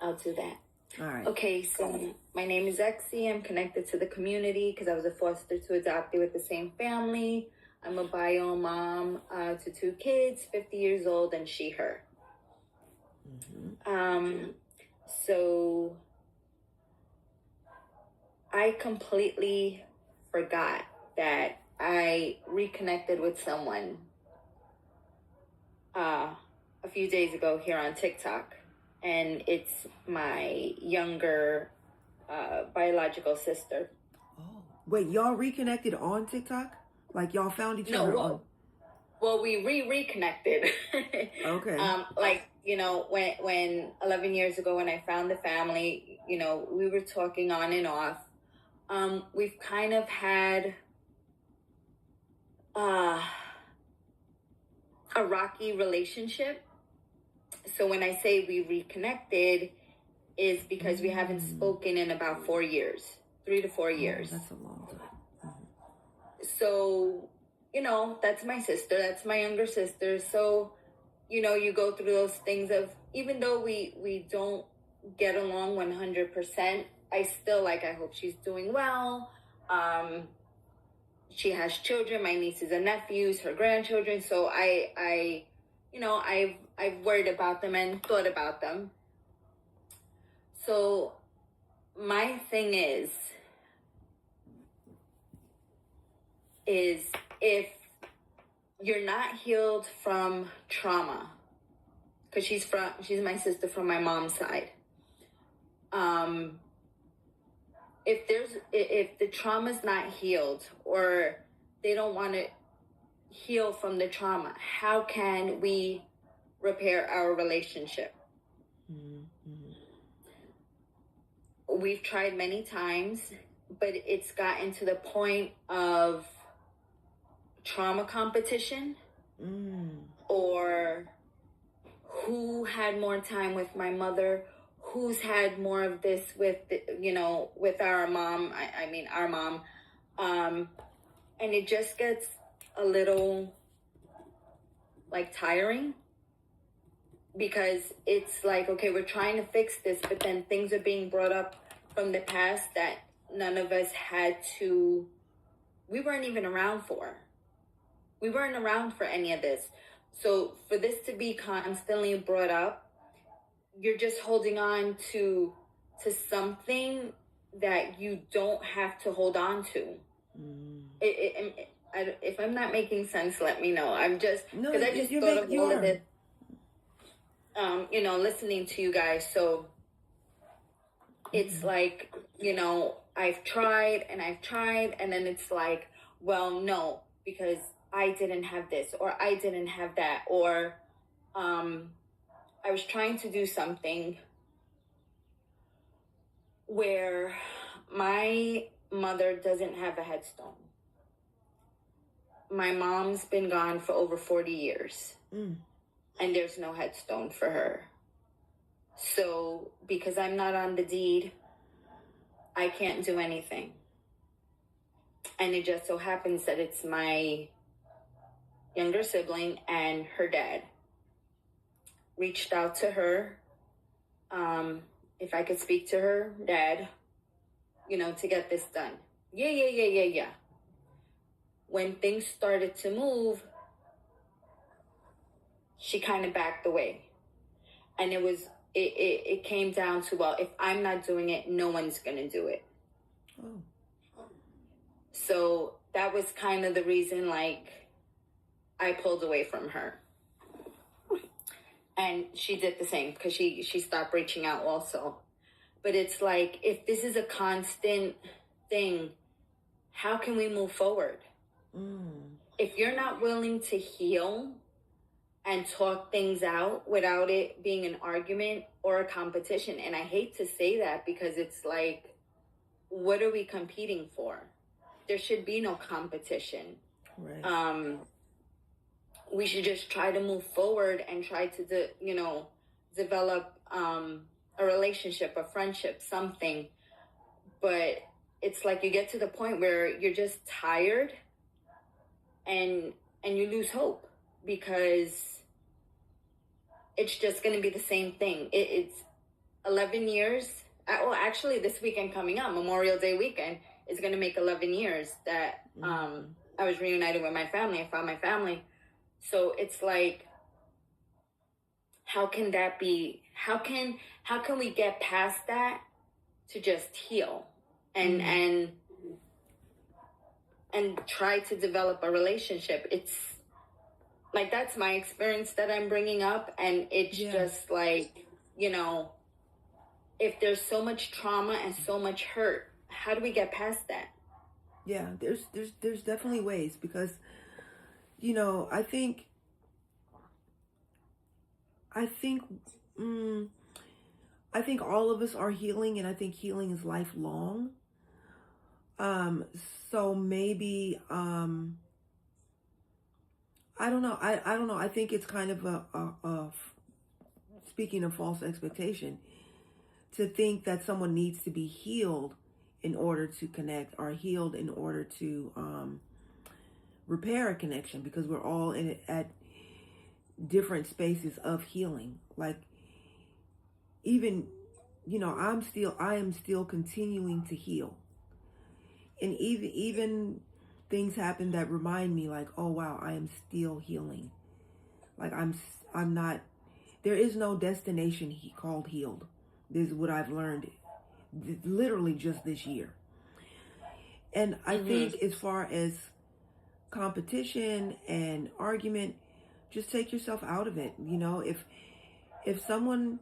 I'll do that. All right. Okay, so my name is Exie. I'm connected to the community because I was a foster to adoptee with the same family. I'm a bio mom to 2 kids, 50 years old, and she, her. So I completely forgot that I reconnected with someone a few days ago here on TikTok. And it's my younger biological sister. Oh, wait, y'all reconnected on TikTok? Like y'all found each other on? Well, we reconnected. Okay. Like, you know, when 11 years ago when I found the family, you know, we were talking on and off. We've kind of had a rocky relationship. So when I say we reconnected, is because we haven't spoken in about 4 years, 3 to 4 years. Oh, that's a long time. So, you know, that's my sister. That's my younger sister. So, you know, you go through those things of, even though we don't get along 100%, I still, like, I hope she's doing well. She has children, my nieces and nephews, her grandchildren. So I you know, I've worried about them and thought about them. So my thing is if you're not healed from trauma, because she's my sister from my mom's side. If the trauma's not healed, or they don't want to heal from the trauma, how can we repair our relationship? We've tried many times, but it's gotten to the point of trauma competition, or who had more time with my mother, who's had more of this with, you know, with our mom. I mean, our mom. And it just gets a little, like, tiring, because it's like, okay, we're trying to fix this, but then things are being brought up from the past that none of us we weren't even around for. We weren't around for any of this. So for this to be constantly brought up, you're just holding on to something that you don't have to hold on to. If I'm not making sense, let me know. I'm just, because I just thought of all of this, you know, listening to you guys. So it's like, you know, I've tried, and then it's like, well, no, because I didn't have this, or I didn't have that, or I was trying to do something where my mother doesn't have a headstone. My mom's been gone for over 40 years, and there's no headstone for her. So because I'm not on the deed, I can't do anything. And it just so happens that it's my younger sibling and her dad. Reached out to her, if I could speak to her dad, you know, to get this done. Yeah. When things started to move, she kind of backed away. And it came down to, well, if I'm not doing it, no one's going to do it. So that was kind of the reason, like, I pulled away from her. And she did the same, because she stopped reaching out also. But it's like, if this is a constant thing, how can we move forward? If you're not willing to heal and talk things out without it being an argument or a competition, and I hate to say that because it's like, what are we competing for? There should be no competition. Right. We should just try to move forward and try to, develop a relationship, a friendship, something. But it's like you get to the point where you're just tired and you lose hope because it's just going to be the same thing. It's 11 years. Well, actually, this weekend coming up, Memorial Day weekend, is going to make 11 years that I was reunited with my family. I found my family. So it's like, how can that be? How can we get past that to just heal and try to develop a relationship? It's like, that's my experience that I'm bringing up, and it's just like, if there's so much trauma and so much hurt, how do we get past that? Yeah, there's definitely ways, because I think all of us are healing, and I think healing is lifelong. So maybe I don't know. I don't know. I think it's kind of a speaking of false expectation, to think that someone needs to be healed in order to connect, or healed in order to repair a connection, because we're all in it at different spaces of healing. Like, even, I am still continuing to heal. And even things happen that remind me, like, oh wow, I am still healing. Like, I'm not, there is no destination called healed. This is what I've learned literally just this year. And I think, as far as competition and argument, just take yourself out of it. If someone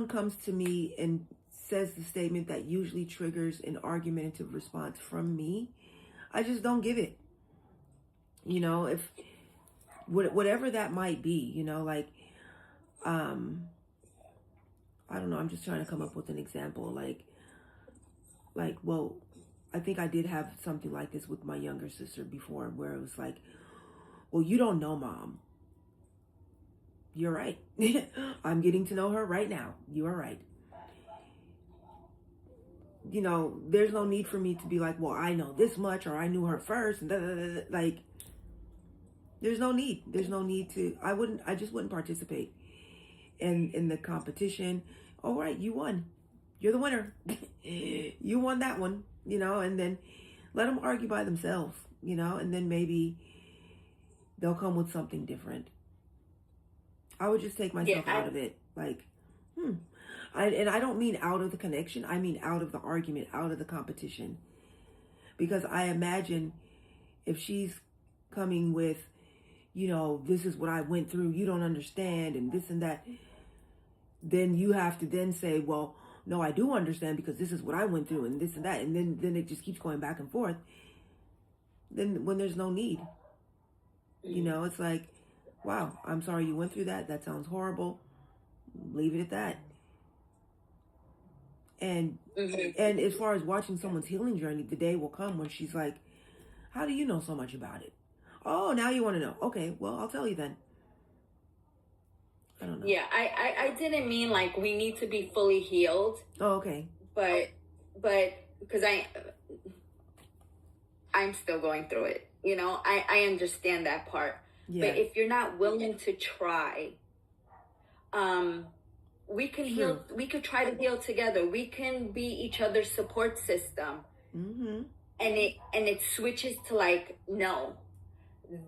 comes to me and says the statement that usually triggers an argumentative response from me, I just don't give it. If whatever that might be, like, I don't know, I'm just trying to come up with an example. Well, I think I did have something like this with my younger sister before, where it was like, well, you don't know Mom. You're right. I'm getting to know her right now. You are right. There's no need for me to be like, well, I know this much, or I knew her first, and like, there's no need. There's no need to. I just wouldn't participate in the competition. All right, you won. You're the winner. You won that one, and then let them argue by themselves, and then maybe they'll come with something different. I would just take myself out of it. Like, and I don't mean out of the connection. I mean out of the argument, out of the competition. Because I imagine if she's coming with, this is what I went through, you don't understand, and this and that, then you have to then say, well, no, I do understand, because this is what I went through, and this and that. And then it just keeps going back and forth. Then when there's no need, it's like, wow, I'm sorry you went through that. That sounds horrible. Leave it at that. And and as far as watching someone's healing journey, the day will come when she's like, how do you know so much about it? Oh, now you want to know. Okay, well, I'll tell you then. I don't know. Yeah, I didn't mean like we need to be fully healed. Oh, okay. But because I'm still going through it. I understand that part. Yeah. But if you're not willing to try, we can heal. We could try to heal together. We can be each other's support system. And it switches to like, no,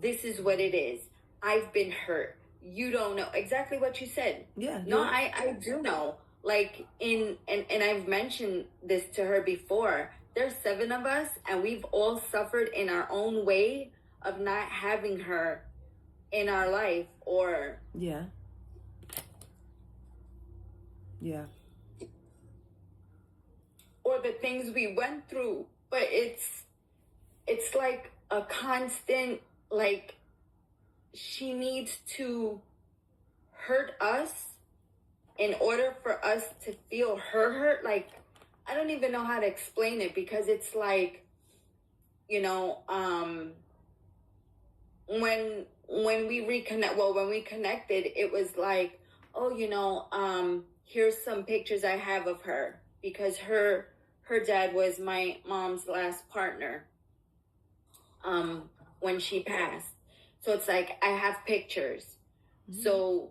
this is what it is. I've been hurt. You don't know exactly what you said. Yeah. No, I do know. Like, and I've mentioned this to her before. There's 7 of us, and we've all suffered in our own way of not having her in our life, or yeah, or the things we went through but it's like a constant, like, she needs to hurt us in order for us to feel her hurt. Like, I don't even know how to explain it, because it's like, you know, when we connected, it was like, oh, you know, here's some pictures I have of her, because her dad was my mom's last partner when she passed. So it's like, I have pictures. Mm-hmm. So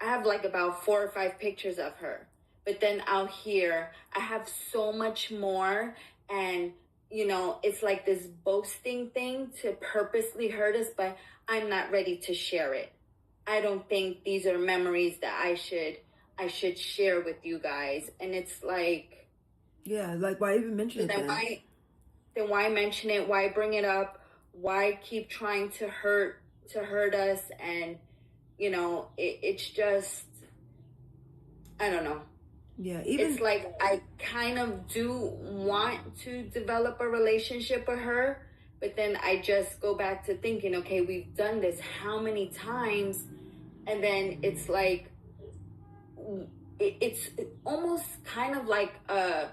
I have like about 4 or 5 pictures of her. But then out here, I have so much more. And, you know, it's like this boasting thing to purposely hurt us, but I'm not ready to share it. I don't think these are memories that I should share with you guys. And it's like, yeah, like, why even mention it then? Why mention it? Why bring it up? Why keep trying to hurt us? And, you know, it's just, I don't know. Yeah, it's like, I kind of do want to develop a relationship with her, but then I just go back to thinking, okay, we've done this how many times? And then it's like, it's almost kind of like a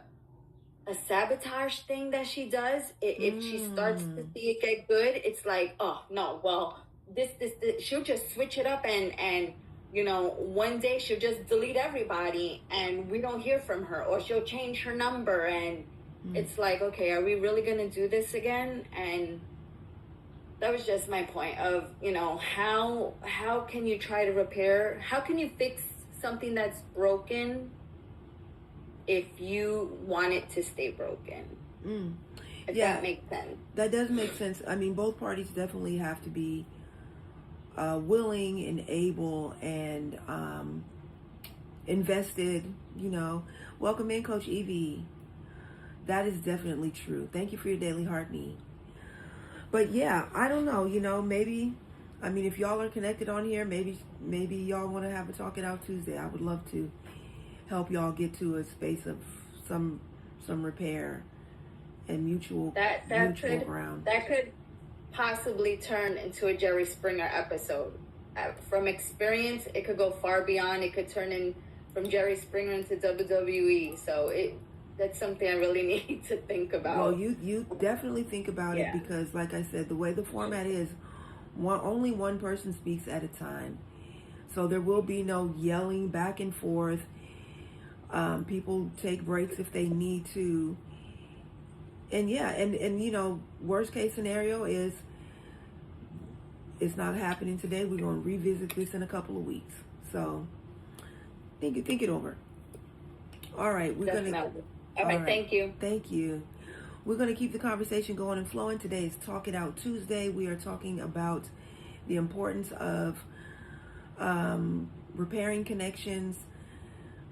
sabotage thing that she does. If she starts to see it get good, it's like, oh no, well, this she'll just switch it up, and you know, one day she'll just delete everybody and we don't hear from her, or she'll change her number, and it's like, okay, are we really gonna do this again? And that was just my point of, you know, how can you try to repair, how can you fix something that's broken if you want it to stay broken? If that makes sense. That does make sense. I mean, both parties definitely have to be willing and able and invested, you know. Welcome in, Coach Evie. That is definitely true. Thank you for your daily heart need. But yeah, I don't know, you know, maybe, I mean, if y'all are connected on here, maybe y'all want to have a Talk It Out Tuesday. I would love to help y'all get to a space of some repair and mutual ground. That could possibly turn into a Jerry Springer episode. From experience, it could go far beyond. It could turn in from Jerry Springer into WWE. So that's something I really need to think about. Well, you definitely think about it, because like I said, the way the format is, only one person speaks at a time. So there will be no yelling back and forth. People take breaks if they need to. And yeah, and you know, worst case scenario is it's not happening today. We're going to revisit this in a couple of weeks. So think it over. All right, All right, thank you. Thank you. We're going to keep the conversation going and flowing. Today is Talk It Out Tuesday. We are talking about the importance of repairing connections,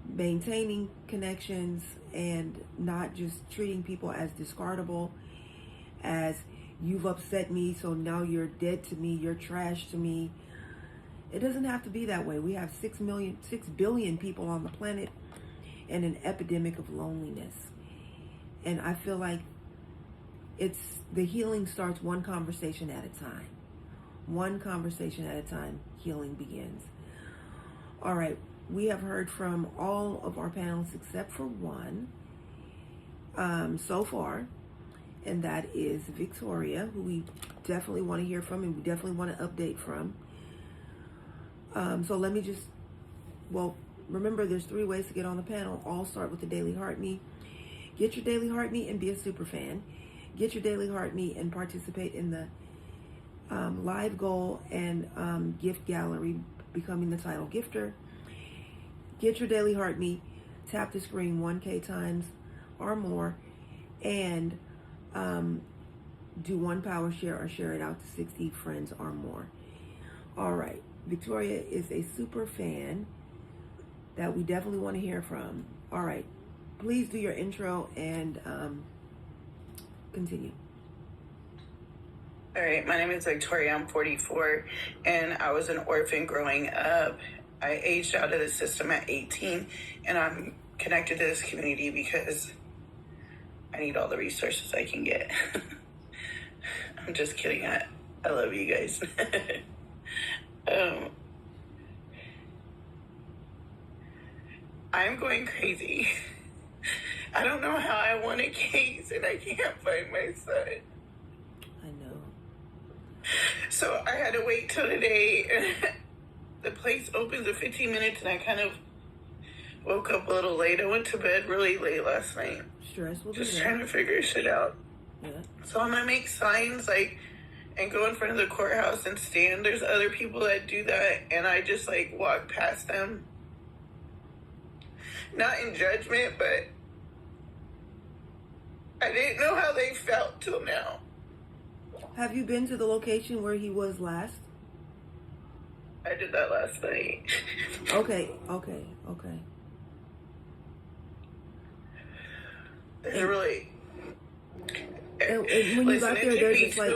maintaining connections, and not just treating people as discardable, as you've upset me, so now you're dead to me, you're trash to me. It doesn't have to be that way. We have 6 billion people on the planet and an epidemic of loneliness. And I feel like the healing starts one conversation at a time. One conversation at a time, healing begins. All right. We have heard from all of our panelists except for one so far, and that is Victoria, who we definitely want to hear from and we definitely want to update from. So let me just, remember there's 3 ways to get on the panel. All start with the Daily Heart Knee. Get your Daily Heart Knee and be a super fan. Get your Daily Heart Knee and participate in the live goal and gift gallery, becoming the title gifter. Get your Daily Heart Knee, tap the screen 1K times or more, and do 1 power share or share it out to 60 friends or more. All right. Victoria is a super fan that we definitely want to hear from. All right. Please do your intro and continue. All right. My name is Victoria. I'm 44, and I was an orphan growing up. I aged out of the system at 18, and I'm connected to this community because I need all the resources I can get. I'm just kidding. I love you guys. I'm going crazy. I don't know how I won a case and I can't find my son. I know. So I had to wait till today. The place opens in 15 minutes and I kind of woke up a little late. I went to bed really late last night. Stress will Just be trying to figure shit out. Yeah. So I'm gonna make signs like and go in front of the courthouse and stand. There's other people that do that and I just like walk past them. Not in judgment, but I didn't know how they felt till now. Have you been to the location where he was last? I did that last night. Okay. It's really... And when you got there, they're just like...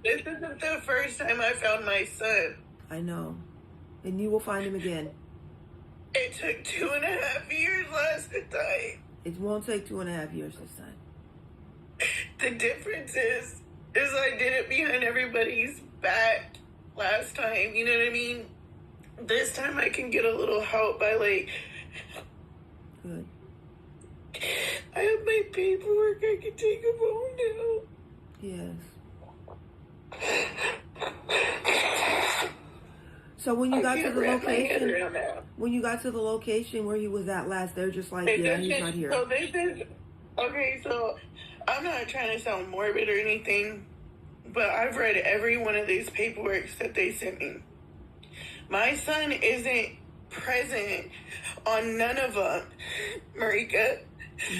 This isn't the first time I found my son. I know. And you will find him again. It took 2.5 years last time. It won't take 2.5 years this time. The difference is I did it behind everybody's back last time. You know what I mean? This time I can get a little help by like... Good. I have my paperwork. I can take him home now. Yes. So when you got to the location where he was at last, they're just like, yeah, he's not here. So this is okay. So I'm not trying to sound morbid or anything, but I've read every one of these paperworks that they sent me. My son isn't present on none of them, Marika.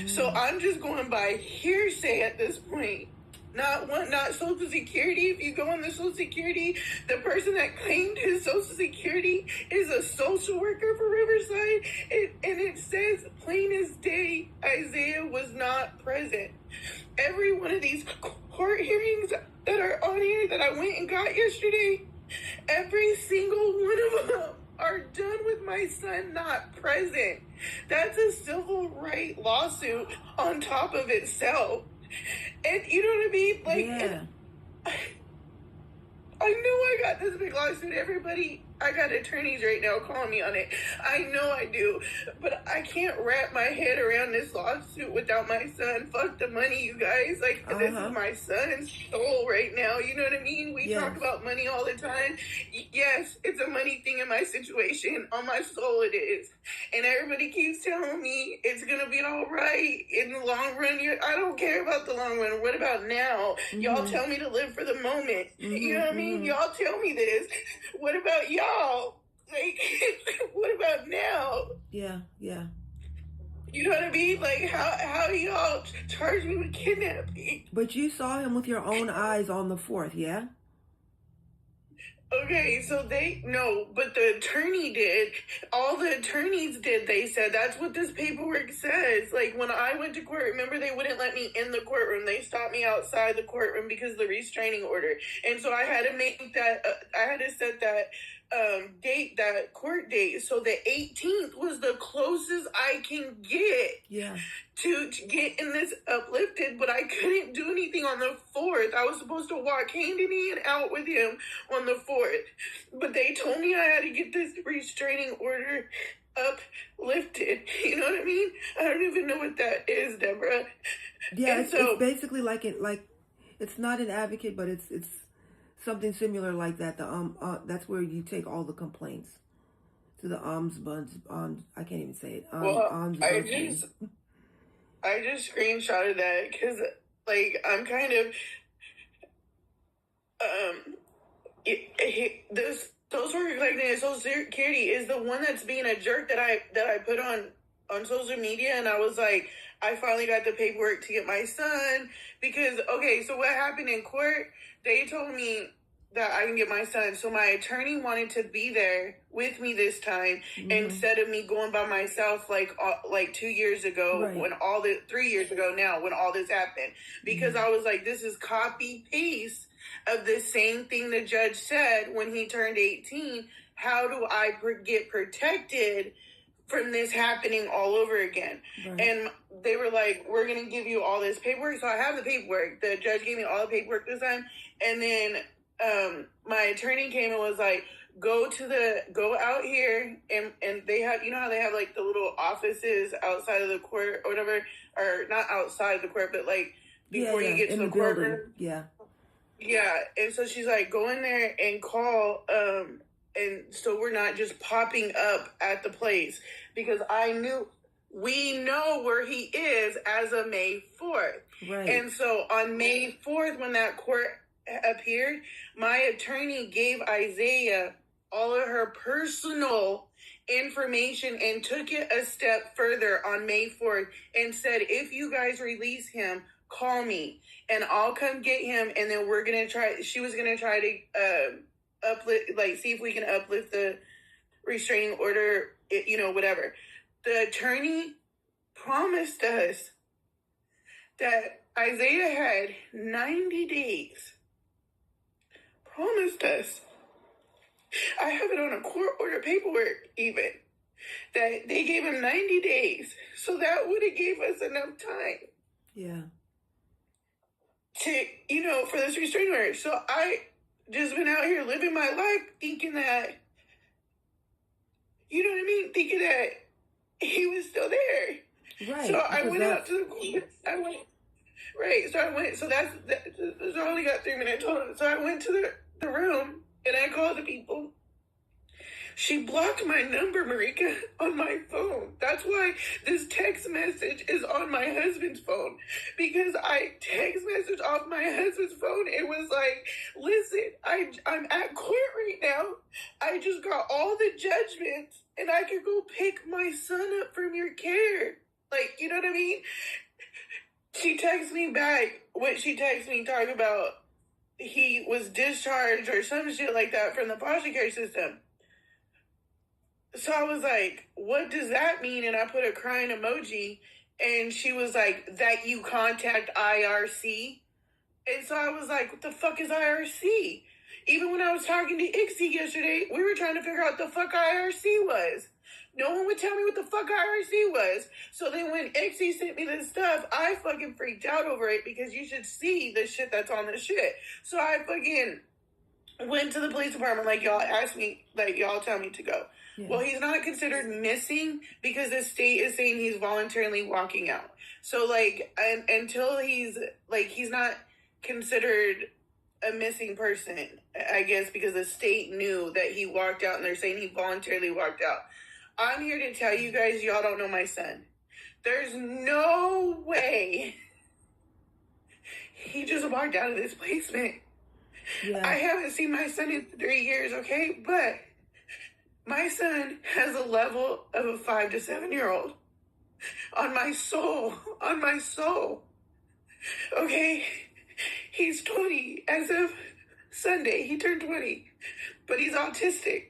So I'm just going by hearsay at this point. Not Social Security. If you go on the Social Security, the person that claimed his Social Security is a social worker for Riverside. And it says plain as day, Isaiah was not present. Every one of these court hearings that are on here that I went and got yesterday, every single one of them are done with my son not present. That's a civil right lawsuit on top of itself. And you know what I mean? Like, yeah. I know I got this big lawsuit. Everybody, I got attorneys right now calling me on it. I know I do. But I can't wrap my head around this lawsuit without my son. Fuck the money, you guys. Like, this is my son's soul right now. You know what I mean? We talk about money all the time. Yes, it's a money thing in my situation. On my soul it is. And everybody keeps telling me it's going to be all right in the long run. I don't care about the long run. What about now? Y'all tell me to live for the moment. You know what I mean? Y'all tell me this. What about y'all? Like, what about now? Yeah. You know what I mean? Like, how do y'all charge me with kidnapping? But you saw him with your own eyes on the 4th, yeah? Okay, so but the attorney did. All the attorneys did, they said. That's what this paperwork says. Like, when I went to court, remember they wouldn't let me in the courtroom. They stopped me outside the courtroom because of the restraining order. And so I had to make that, I had to set that date, that court date. So the 18th was the closest I can get to get in this uplifted, but I couldn't do anything on the 4th. I was supposed to walk hand in hand out with him on the 4th, but they told me I had to get this restraining order uplifted. You know what I mean? I don't even know what that is, Deborah. Yeah, it's basically like it's not an advocate, but it's something similar like that. That's where you take all the complaints to the ombudsman. I can't even say it. I just screenshotted that because, like, I'm kind of those who are collecting Social Security is the one that's being a jerk that I put on social media, and I was like, I finally got the paperwork to get my son because so what happened in court? They told me that I can get my son. So my attorney wanted to be there with me this time instead of me going by myself like 2 years ago, when 3 years ago now, when all this happened. Because I was like, this is copy paste of the same thing the judge said when he turned 18. How do I get protected from this happening all over again. Right. And they were like, we're going to give you all this paperwork. So I have the paperwork. The judge gave me all the paperwork this time. And then my attorney came and was like, go out here, and they have, you know how they have like the little offices outside of the court or whatever, or not outside the court, but like before you get to the courtroom. Yeah. Yeah. And so she's like, go in there and call, and so we're not just popping up at the place, because we know where he is as of May 4th. Right. And so on May 4th, when that court appeared, my attorney gave Isaiah all of her personal information and took it a step further on May 4th and said, if you guys release him, call me and I'll come get him. And then she was going to try to uplift, like, see if we can uplift the restraining order, whatever. The attorney promised us that Isaiah had 90 days. Promised us. I have it on a court order paperwork even, that they gave him 90 days. So that would have gave us enough time. Yeah. To, for this restraining order. So I just been out here living my life thinking that, you know what I mean? Thinking that he was still there. Right. So I went out to the court. So I only got 3 minutes. So I went to the room and I called the people. She blocked my number, Marika, on my phone. That's why this text message is on my husband's phone. Because I text message off my husband's phone. It was like, listen, I'm at court right now. I just got all the judgments and I could go pick my son up from your care. Like, you know what I mean? She texts me back what she texts me talking about he was discharged or some shit like that from the foster care system. So I was like, what does that mean? And I put a crying emoji, and she was like, that you contact IRC. And so I was like, what the fuck is IRC? Even when I was talking to Ixie yesterday, we were trying to figure out what the fuck IRC was. No one would tell me what the fuck IRC was. So then when Ixie sent me this stuff, I fucking freaked out over it, because you should see the shit that's on this shit. So I fucking went to the police department, like, y'all asked me, like, y'all tell me to go. Yeah. Well, he's not considered missing because the state is saying he's voluntarily walking out. So, like, until he's not considered a missing person, I guess, because the state knew that he walked out and they're saying he voluntarily walked out. I'm here to tell you guys, y'all don't know my son. There's no way he just walked out of this placement. Yeah. I haven't seen my son in 3 years, okay? But my son has a level of a 5 to 7 year old. On my soul. Okay? He's 20. As of Sunday, he turned 20. But he's autistic.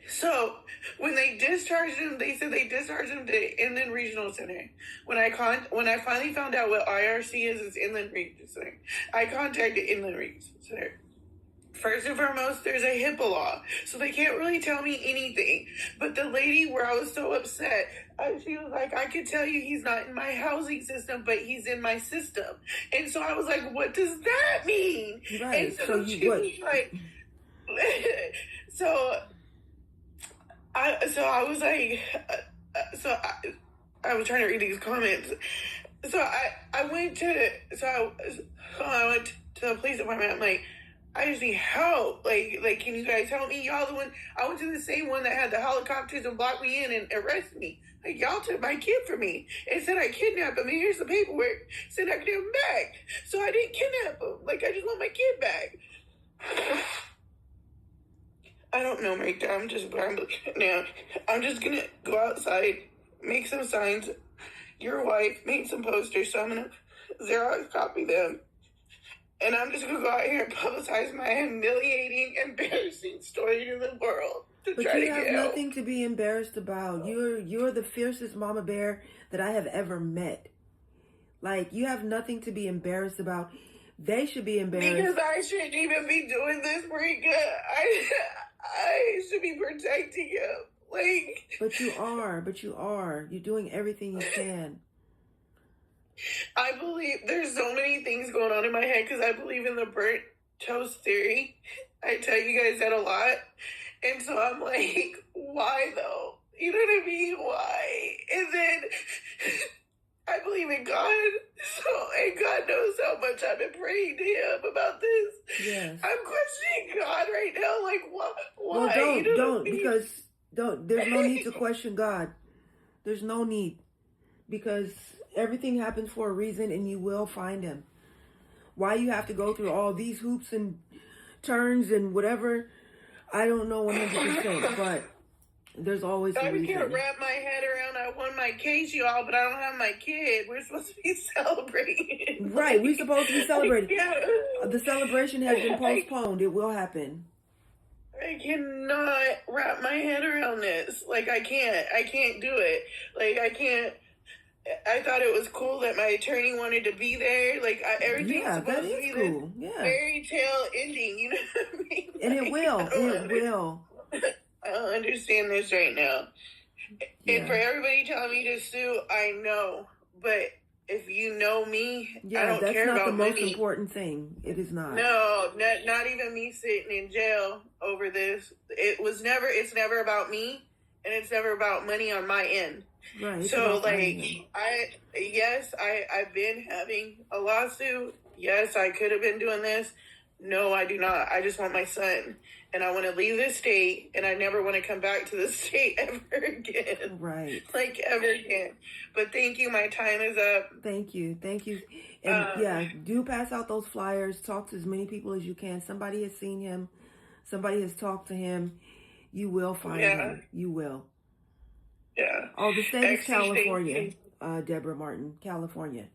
So, when they discharged him, they said they discharged him to Inland Regional Center. When I finally found out what IRC is, it's Inland Regional Center. I contacted Inland Regional Center. First and foremost, there's a HIPAA law, so they can't really tell me anything. But the lady, where I was so upset, she was like, I could tell you he's not in my housing system, but he's in my system. And so I was like, what does that mean? Right. And so she was like, I was like, I was trying to read these comments. So I went to the police department. I'm like, I just need help. Like, can you guys help me? Y'all the one, I went to the same one that had the helicopters and blocked me in and arrested me. Like, y'all took my kid from me and said I kidnapped him. And here's the paperwork. Said I could have him back. So I didn't kidnap him. Like, I just want my kid back. I don't know, Mike. I'm just gonna go outside, make some signs. Your wife made some posters, so I'm gonna Xerox copy them. And I'm just gonna go out here and publicize my humiliating, embarrassing story to the world. But you have nothing to be embarrassed about. You're the fiercest mama bear that I have ever met. Like, you have nothing to be embarrassed about. They should be embarrassed. Because I shouldn't even be doing this, Marika. I should be protecting him. Like, But you are. You're doing everything you can. I believe there's so many things going on in my head because I believe in the burnt toast theory. I tell you guys that a lot. And so I'm like, why though? You know what I mean? Why? And then I believe in God. So, and God knows how much I've been praying to him about this. Yes. I'm questioning God right now. Like, why? Well, don't. There's no need to question God. There's no need. Because everything happens for a reason and you will find him. Why you have to go through all these hoops and turns and whatever, I don't know 100%, but there's always a reason. I can't wrap my head around. I won my case, y'all, but I don't have my kid. We're supposed to be celebrating. Right, we're supposed to be celebrating. Yeah. The celebration has been postponed. It will happen. I cannot wrap my head around this. Like, I can't do it. Like, I can't. I thought it was cool that my attorney wanted to be there. Like, everything's supposed to be cool. this fairy tale ending. You know what I mean? And it will. I don't understand this right now. Yeah. And for everybody telling me to sue, I know. But if you know me, I don't care about money. That's not the most important thing. It is not. No, not even me sitting in jail over this. It's never about me, and it's never about money on my end. Right. So, like, I've been having a lawsuit. Yes, I could have been doing this. No, I do not. I just want my son. And I want to leave this state, and I never want to come back to this state ever again. Right. Like, ever again. But thank you. My time is up. Thank you. And, do pass out those flyers. Talk to as many people as you can. Somebody has seen him. Somebody has talked to him. You will find him. You will. Yeah. Oh, the state is California. Deborah Martin, California.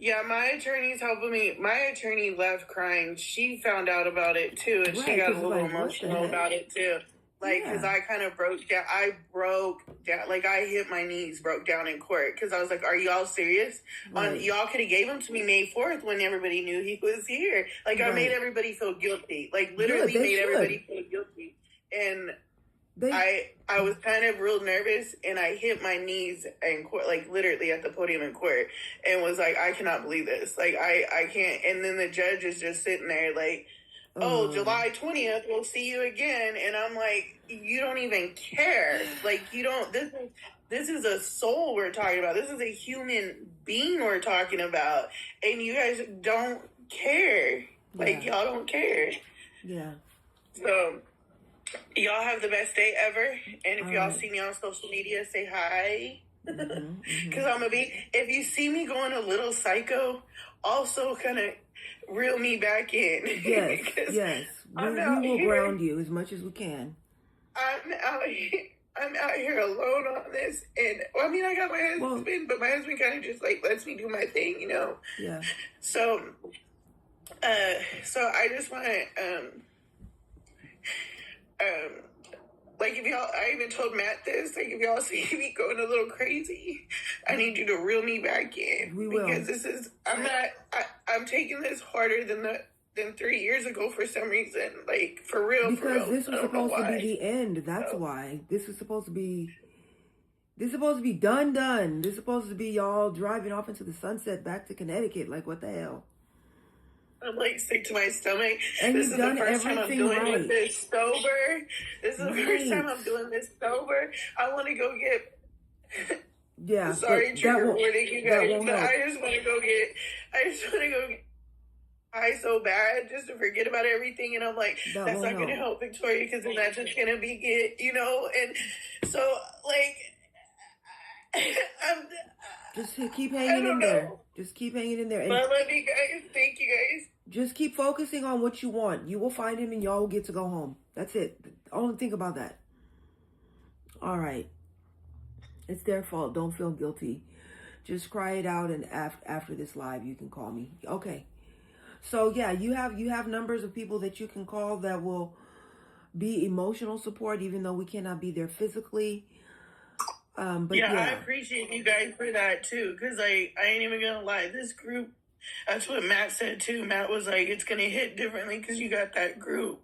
Yeah, my attorney's helping me. My attorney left crying. She found out about it too, and she got a little emotional about it too. Like, because I kind of broke down. I broke down. Like, I hit my knees, broke down in court because I was like, "Are y'all serious? Right. Y'all could have gave him to me May 4th when everybody knew he was here. Like, I made everybody feel guilty. Like, literally made everybody feel guilty. And I was kind of real nervous, and I hit my knees in court, like literally at the podium in court, and was like, I cannot believe this. Like, I can't. And then the judge is just sitting there like, oh, July 20th, we'll see you again. And I'm like, you don't even care. Like, you don't, this is a soul we're talking about. This is a human being we're talking about. And you guys don't care. Like, y'all don't care. Yeah. So, y'all have the best day ever. And if y'all see me on social media, say hi. Because I'm going to be, if you see me going a little psycho, also kind of reel me back in. Yes. We will ground you as much as we can. I'm out here alone on this. And, well, I mean, I got my husband, but my husband kind of just, like, lets me do my thing, you know? Yeah. So I just want to, like, if y'all, I even told Matt this, like, if y'all see me going a little crazy, I need you to reel me back in. We will. Because this is, I'm taking this harder than 3 years ago for some reason. Like, for real, because this was supposed to be the end. That's why. This was supposed to be done. This is supposed to be y'all driving off into the sunset back to Connecticut. Like, what the hell? I'm like sick to my stomach. And this is the first time I'm doing this sober. This is the first time I'm doing this sober. I want to go get. Yeah. Sorry, trigger warning, you guys. But I just want to go get high so bad just to forget about everything. And I'm like, that's not going to help Victoria because then that's just going to be it, you know? And so, like, just keep hanging in there. Just keep hanging in there. And I love you guys. Thank you guys. Just keep focusing on what you want. You will find him and y'all will get to go home. That's it. Only think about that. All right. It's their fault. Don't feel guilty. Just cry it out, and after this live, you can call me. Okay. So yeah, you have numbers of people that you can call that will be emotional support, even though we cannot be there physically. But yeah, I appreciate you guys for that too, because I ain't even gonna lie. This group, that's what Matt said too. Matt was like, it's gonna hit differently because you got that group.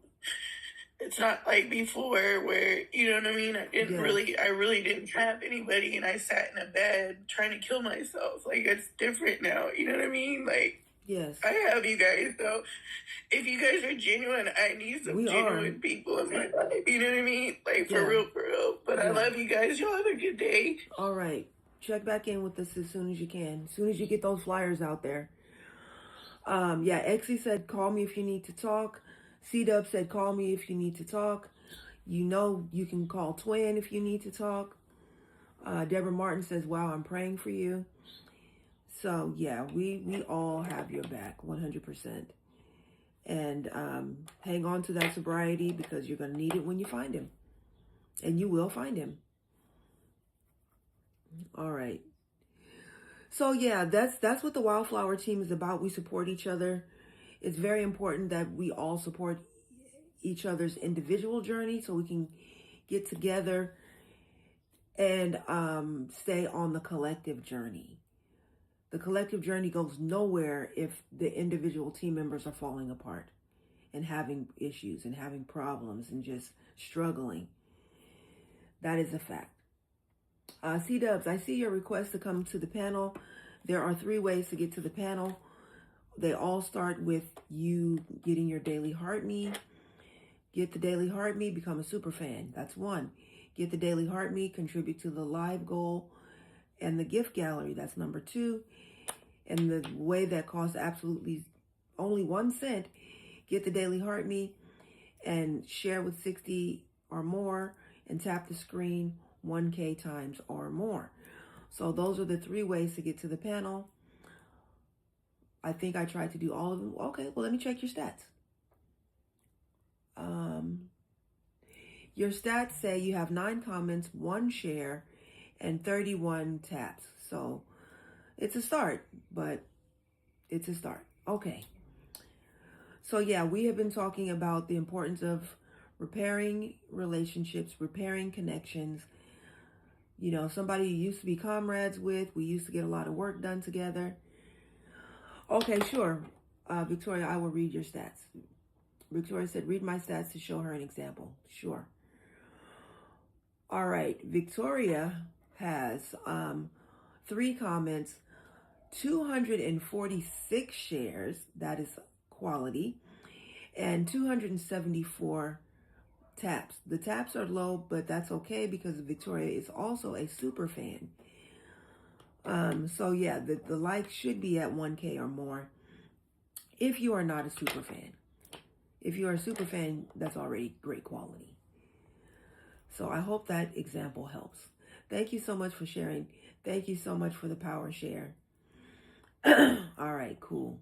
It's not like before where, you know what I mean? I really didn't have anybody and I sat in a bed trying to kill myself. Like, it's different now. You know what I mean? Like, yes, I have you guys, so if you guys are genuine, I need some genuine people in my life. You know what I mean? Like, for real, for real. But I love you guys. Y'all have a good day. All right. Check back in with us as soon as you can. As soon as you get those flyers out there. Exie said, call me if you need to talk. C-Dub said, call me if you need to talk. You know you can call Twin if you need to talk. Deborah Martin says, wow, I'm praying for you. So, yeah, we all have your back, 100%. And hang on to that sobriety because you're going to need it when you find him. And you will find him. All right. So, yeah, that's what the Wildflower team is about. We support each other. It's very important that we all support each other's individual journey so we can get together and stay on the collective journey. The collective journey goes nowhere if the individual team members are falling apart and having issues and having problems and just struggling. That is a fact. C-Dubs, I see your request to come to the panel. There are 3 ways to get to the panel. They all start with you getting your daily heart me. Get the daily heart me, become a super fan. That's 1. Get the daily heart me, contribute to the live goal and the gift gallery. That's number 2. And the way that costs absolutely only 1 cent, get the daily heart me and share with 60 or more and tap the screen 1K times or more. So those are the 3 ways to get to the panel. I think I tried to do all of them. Okay, well, let me check your stats. Your stats say you have 9 comments, 1 share, and 31 taps. So it's a start, but it's a start. Okay. So yeah, we have been talking about the importance of repairing relationships, repairing connections. You know, somebody you used to be comrades with. We used to get a lot of work done together. Okay, sure. Victoria, I will read your stats. Victoria said, read my stats to show her an example. Sure. All right. Victoria has 3 comments, 246 shares. That is quality. And 274 taps. The taps are low, but that's okay because Victoria is also a super fan. So yeah, the like should be at 1K or more if you are not a super fan. If you are a super fan, that's already great quality. So I hope that example helps. Thank you so much for sharing. Thank you so much for the power share. All right, cool.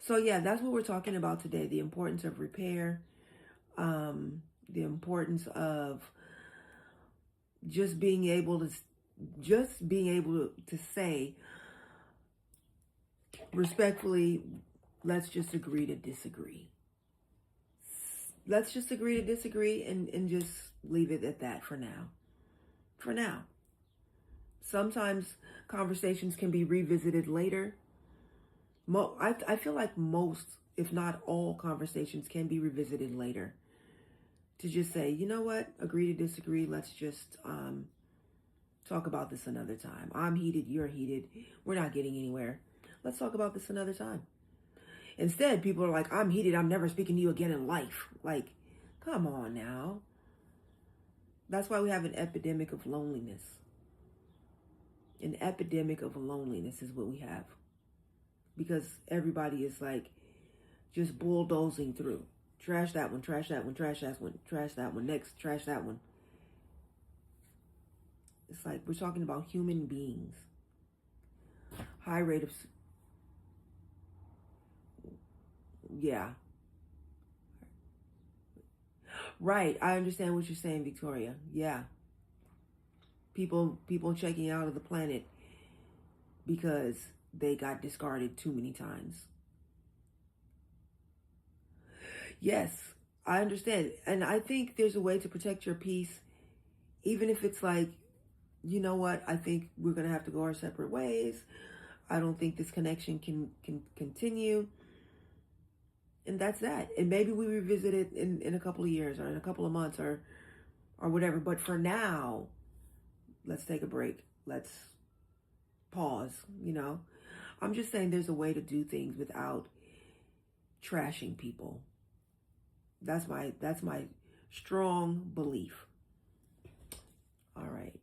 So yeah, that's what we're talking about today. The importance of repair. The importance of just being able to say respectfully, let's just agree to disagree. Let's just agree to disagree and just leave it at that for now. For now. Sometimes conversations can be revisited later. I feel like most, if not all, conversations can be revisited later. To just say, you know what, agree to disagree. Let's just talk about this another time. I'm heated, you're heated. We're not getting anywhere. Let's talk about this another time. Instead, people are like, I'm heated. I'm never speaking to you again in life. Like, come on now. That's why we have an epidemic of loneliness. An epidemic of loneliness is what we have. Because everybody is like just bulldozing through. Trash that one, trash that one, trash that one, trash that one, next, trash that one. It's like we're talking about human beings. High rate of... Yeah. Right. I understand what you're saying, Victoria. Yeah. People checking out of the planet because they got discarded too many times. Yes, I understand. And I think there's a way to protect your peace, even if it's like, you know what, I think we're going to have to go our separate ways. I don't think this connection can continue. And that's that. And maybe we revisit it in a couple of years or in a couple of months or whatever. But for now, let's take a break. Let's pause, you know. I'm just saying there's a way to do things without trashing people. That's my strong belief. All right.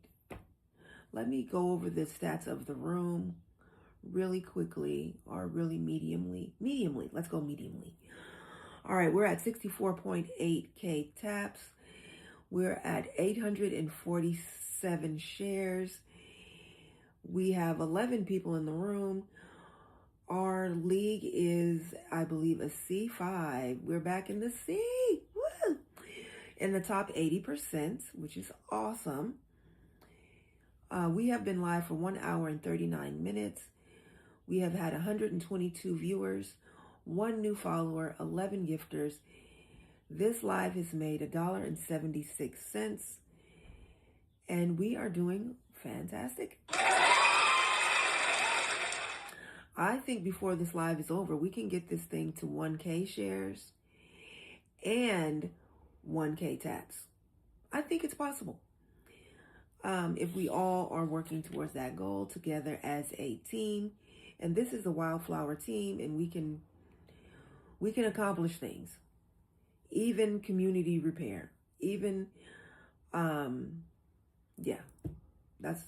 Let me go over the stats of the room really quickly, or really mediumly. Let's go mediumly. All right, we're at 64.8K taps. We're at 847 shares. We have 11 people in the room. Our league is, I believe, a C5. We're back in the C. Woo! In the top 80%, which is awesome. We have been live for 1 hour and 39 minutes. We have had 122 viewers, 1 new follower, 11 gifters. This live has made $1.76, and we are doing fantastic. I think before this live is over, we can get this thing to 1K shares and 1K taps. I think it's possible. If we all are working towards that goal together as a team, and this is a Wildflower team, and we can accomplish things, even community repair, even, yeah, that's,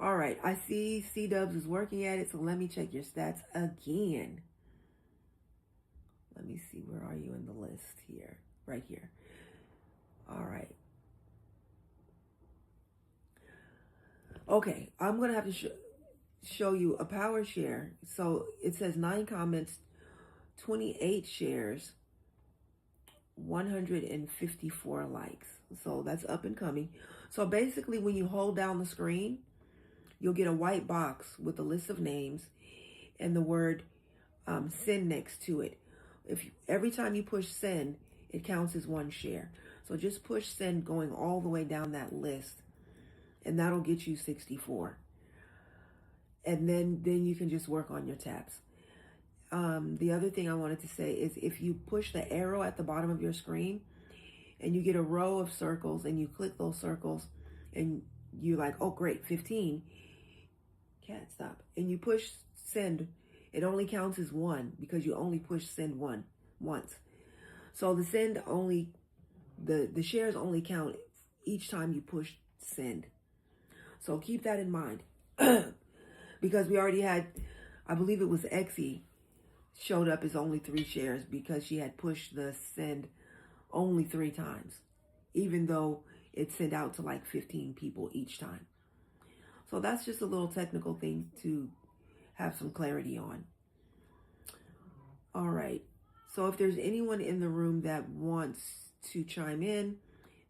all right. I see C-Dubs is working at it, so let me check your stats again. Let me see, where are you in the list here? Right here. All right. Okay, I'm going to have to show you a power share. So it says 9 comments, 28 shares, 154 likes. So that's up and coming. So basically, when you hold down the screen, you'll get a white box with a list of names and the word send next to it. Every time you push send, it counts as 1 share. So just push send going all the way down that list, and that'll get you 64. And then you can just work on your taps. The other thing I wanted to say is if you push the arrow at the bottom of your screen and you get a row of circles and you click those circles and you're like, oh great, 15. Cat, stop. And you push send, it only counts as 1 because you only push send once. So the send only, the shares only count each time you push send. So keep that in mind. Because we already had, I believe it was Exie, showed up as only 3 shares because she had pushed the send only 3 times, even though it sent out to like 15 people each time. So that's just a little technical thing to have some clarity on. All right. So if there's anyone in the room that wants to chime in,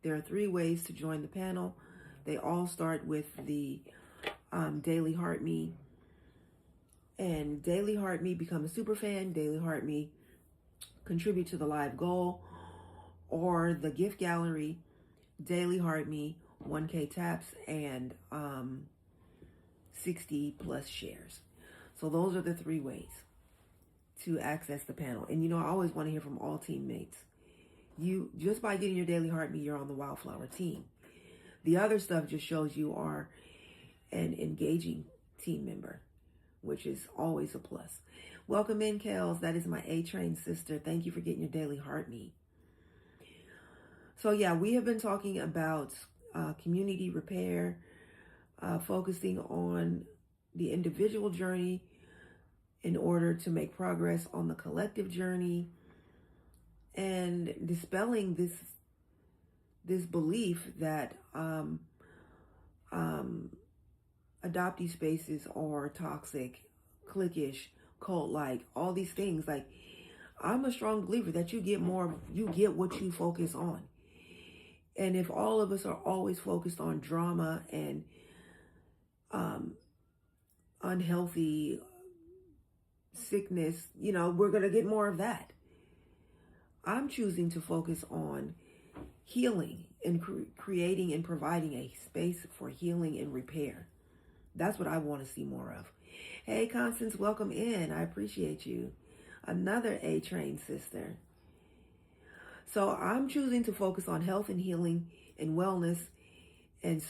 there are 3 ways to join the panel. They all start with the Daily Heart Me. And Daily Heart Me, become a super fan. Daily Heart Me, contribute to the live goal. Or the gift gallery, Daily Heart Me, 1K taps, and 60 plus shares. So those are the 3 ways to access the panel. And you know, I always want to hear from all teammates. You, just by getting your Daily Heart Me, you're on the Wildflower team. The other stuff just shows you are an engaging team member, which is always a plus. Welcome in, Kels. That is my A-Train sister. Thank you for getting your Daily Heart Me. So yeah, we have been talking about community repair, focusing on the individual journey in order to make progress on the collective journey, and dispelling this belief that adoptee spaces are toxic, cliquish, cult-like, all these things. Like, I'm a strong believer that you get what you focus on. And if all of us are always focused on drama and unhealthy sickness, you know, we're going to get more of that. I'm choosing to focus on healing and creating and providing a space for healing and repair. That's what I want to see more of. Hey, Constance, welcome in. I appreciate you. Another A-train sister. So I'm choosing to focus on health and healing and wellness and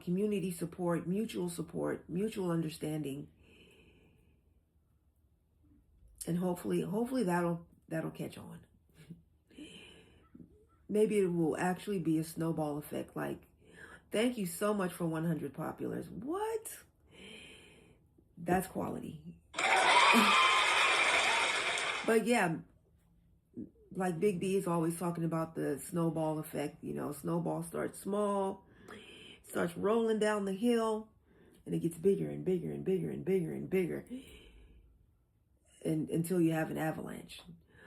community support, mutual understanding. And hopefully that'll catch on. Maybe it will actually be a snowball effect. Like, thank you so much for 100 populars. What? That's quality. But yeah, like Big B is always talking about the snowball effect. You know, snowball starts small, starts rolling down the hill, and it gets bigger and bigger and bigger and bigger and bigger, and until you have an avalanche.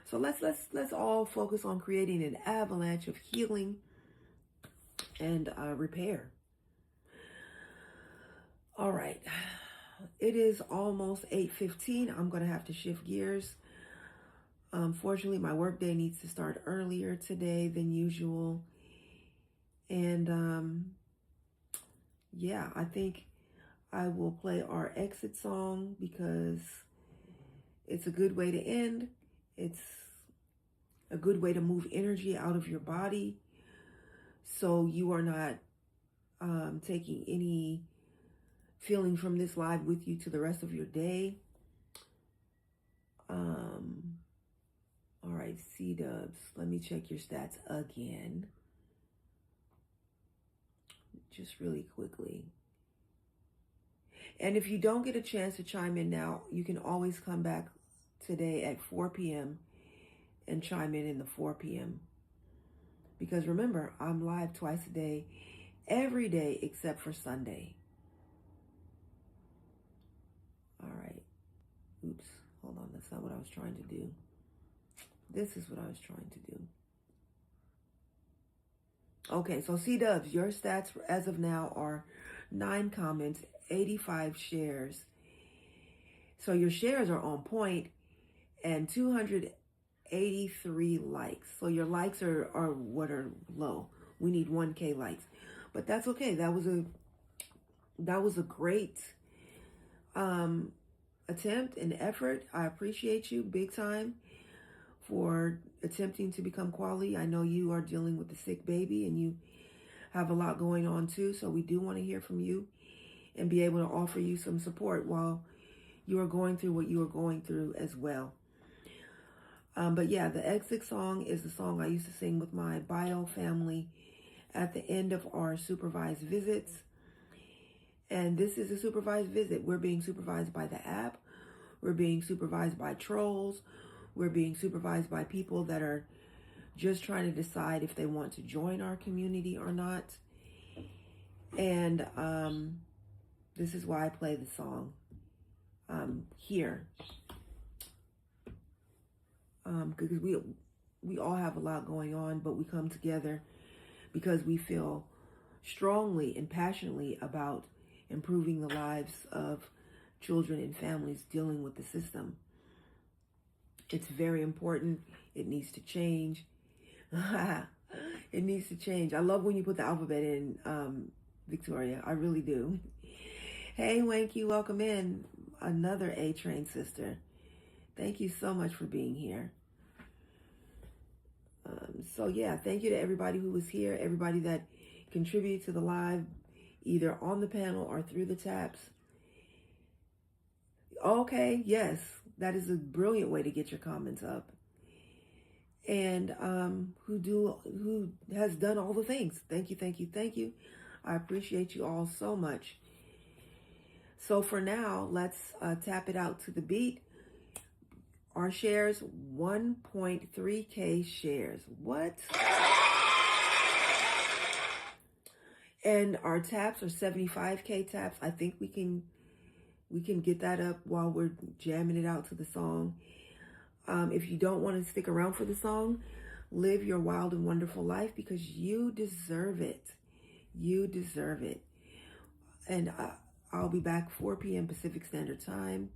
So let's all focus on creating an avalanche of healing and repair. All right, it is almost 8:15. I'm gonna have to shift gears. Fortunately, my workday needs to start earlier today than usual, and yeah, I think I will play our exit song because it's a good way to end. It's a good way to move energy out of your body so you are not taking any feeling from this live with you to the rest of your day. All right, C-dubs, let me check your stats again. Just really quickly. And if you don't get a chance to chime in now, you can always come back today at 4 p.m. and chime in the 4 p.m. Because remember, I'm live twice a day, every day except for Sunday. All right. Oops. Hold on. That's not what I was trying to do. This is what I was trying to do. Okay. So C-dubs, your stats as of now are 9 comments, 85 shares. So your shares are on point and 283 likes. So your likes are what are low. We need 1K likes. But that's okay. That was a great attempt and effort. I appreciate you big time for attempting to become quality. I know you are dealing with a sick baby and you have a lot going on too. So we do want to hear from you and be able to offer you some support while you are going through what you are going through as well. But yeah, the exit song is the song I used to sing with my bio family at the end of our supervised visits. And this is a supervised visit. We're being supervised by the app. We're being supervised by trolls. We're being supervised by people that are just trying to decide if they want to join our community or not. And this is why I play the song here. Because we all have a lot going on, but we come together because we feel strongly and passionately about improving the lives of children and families dealing with the system. It's very important. It needs to change. It needs to change. I love when you put the alphabet in, Victoria. I really do. Hey, Wanky, welcome in. Another A-Train sister. Thank you so much for being here. So yeah, thank you to everybody who was here, everybody that contributed to the live, either on the panel or through the taps. Okay, yes, that is a brilliant way to get your comments up. And who has done all the things. Thank you, thank you, thank you. I appreciate you all so much. So for now, let's tap it out to the beat. Our shares, 1.3K shares. What? And our taps are 75K taps. I think we can get that up while we're jamming it out to the song. If you don't want to stick around for the song, live your wild and wonderful life because you deserve it. You deserve it. And I'll be back 4 p.m. Pacific Standard Time.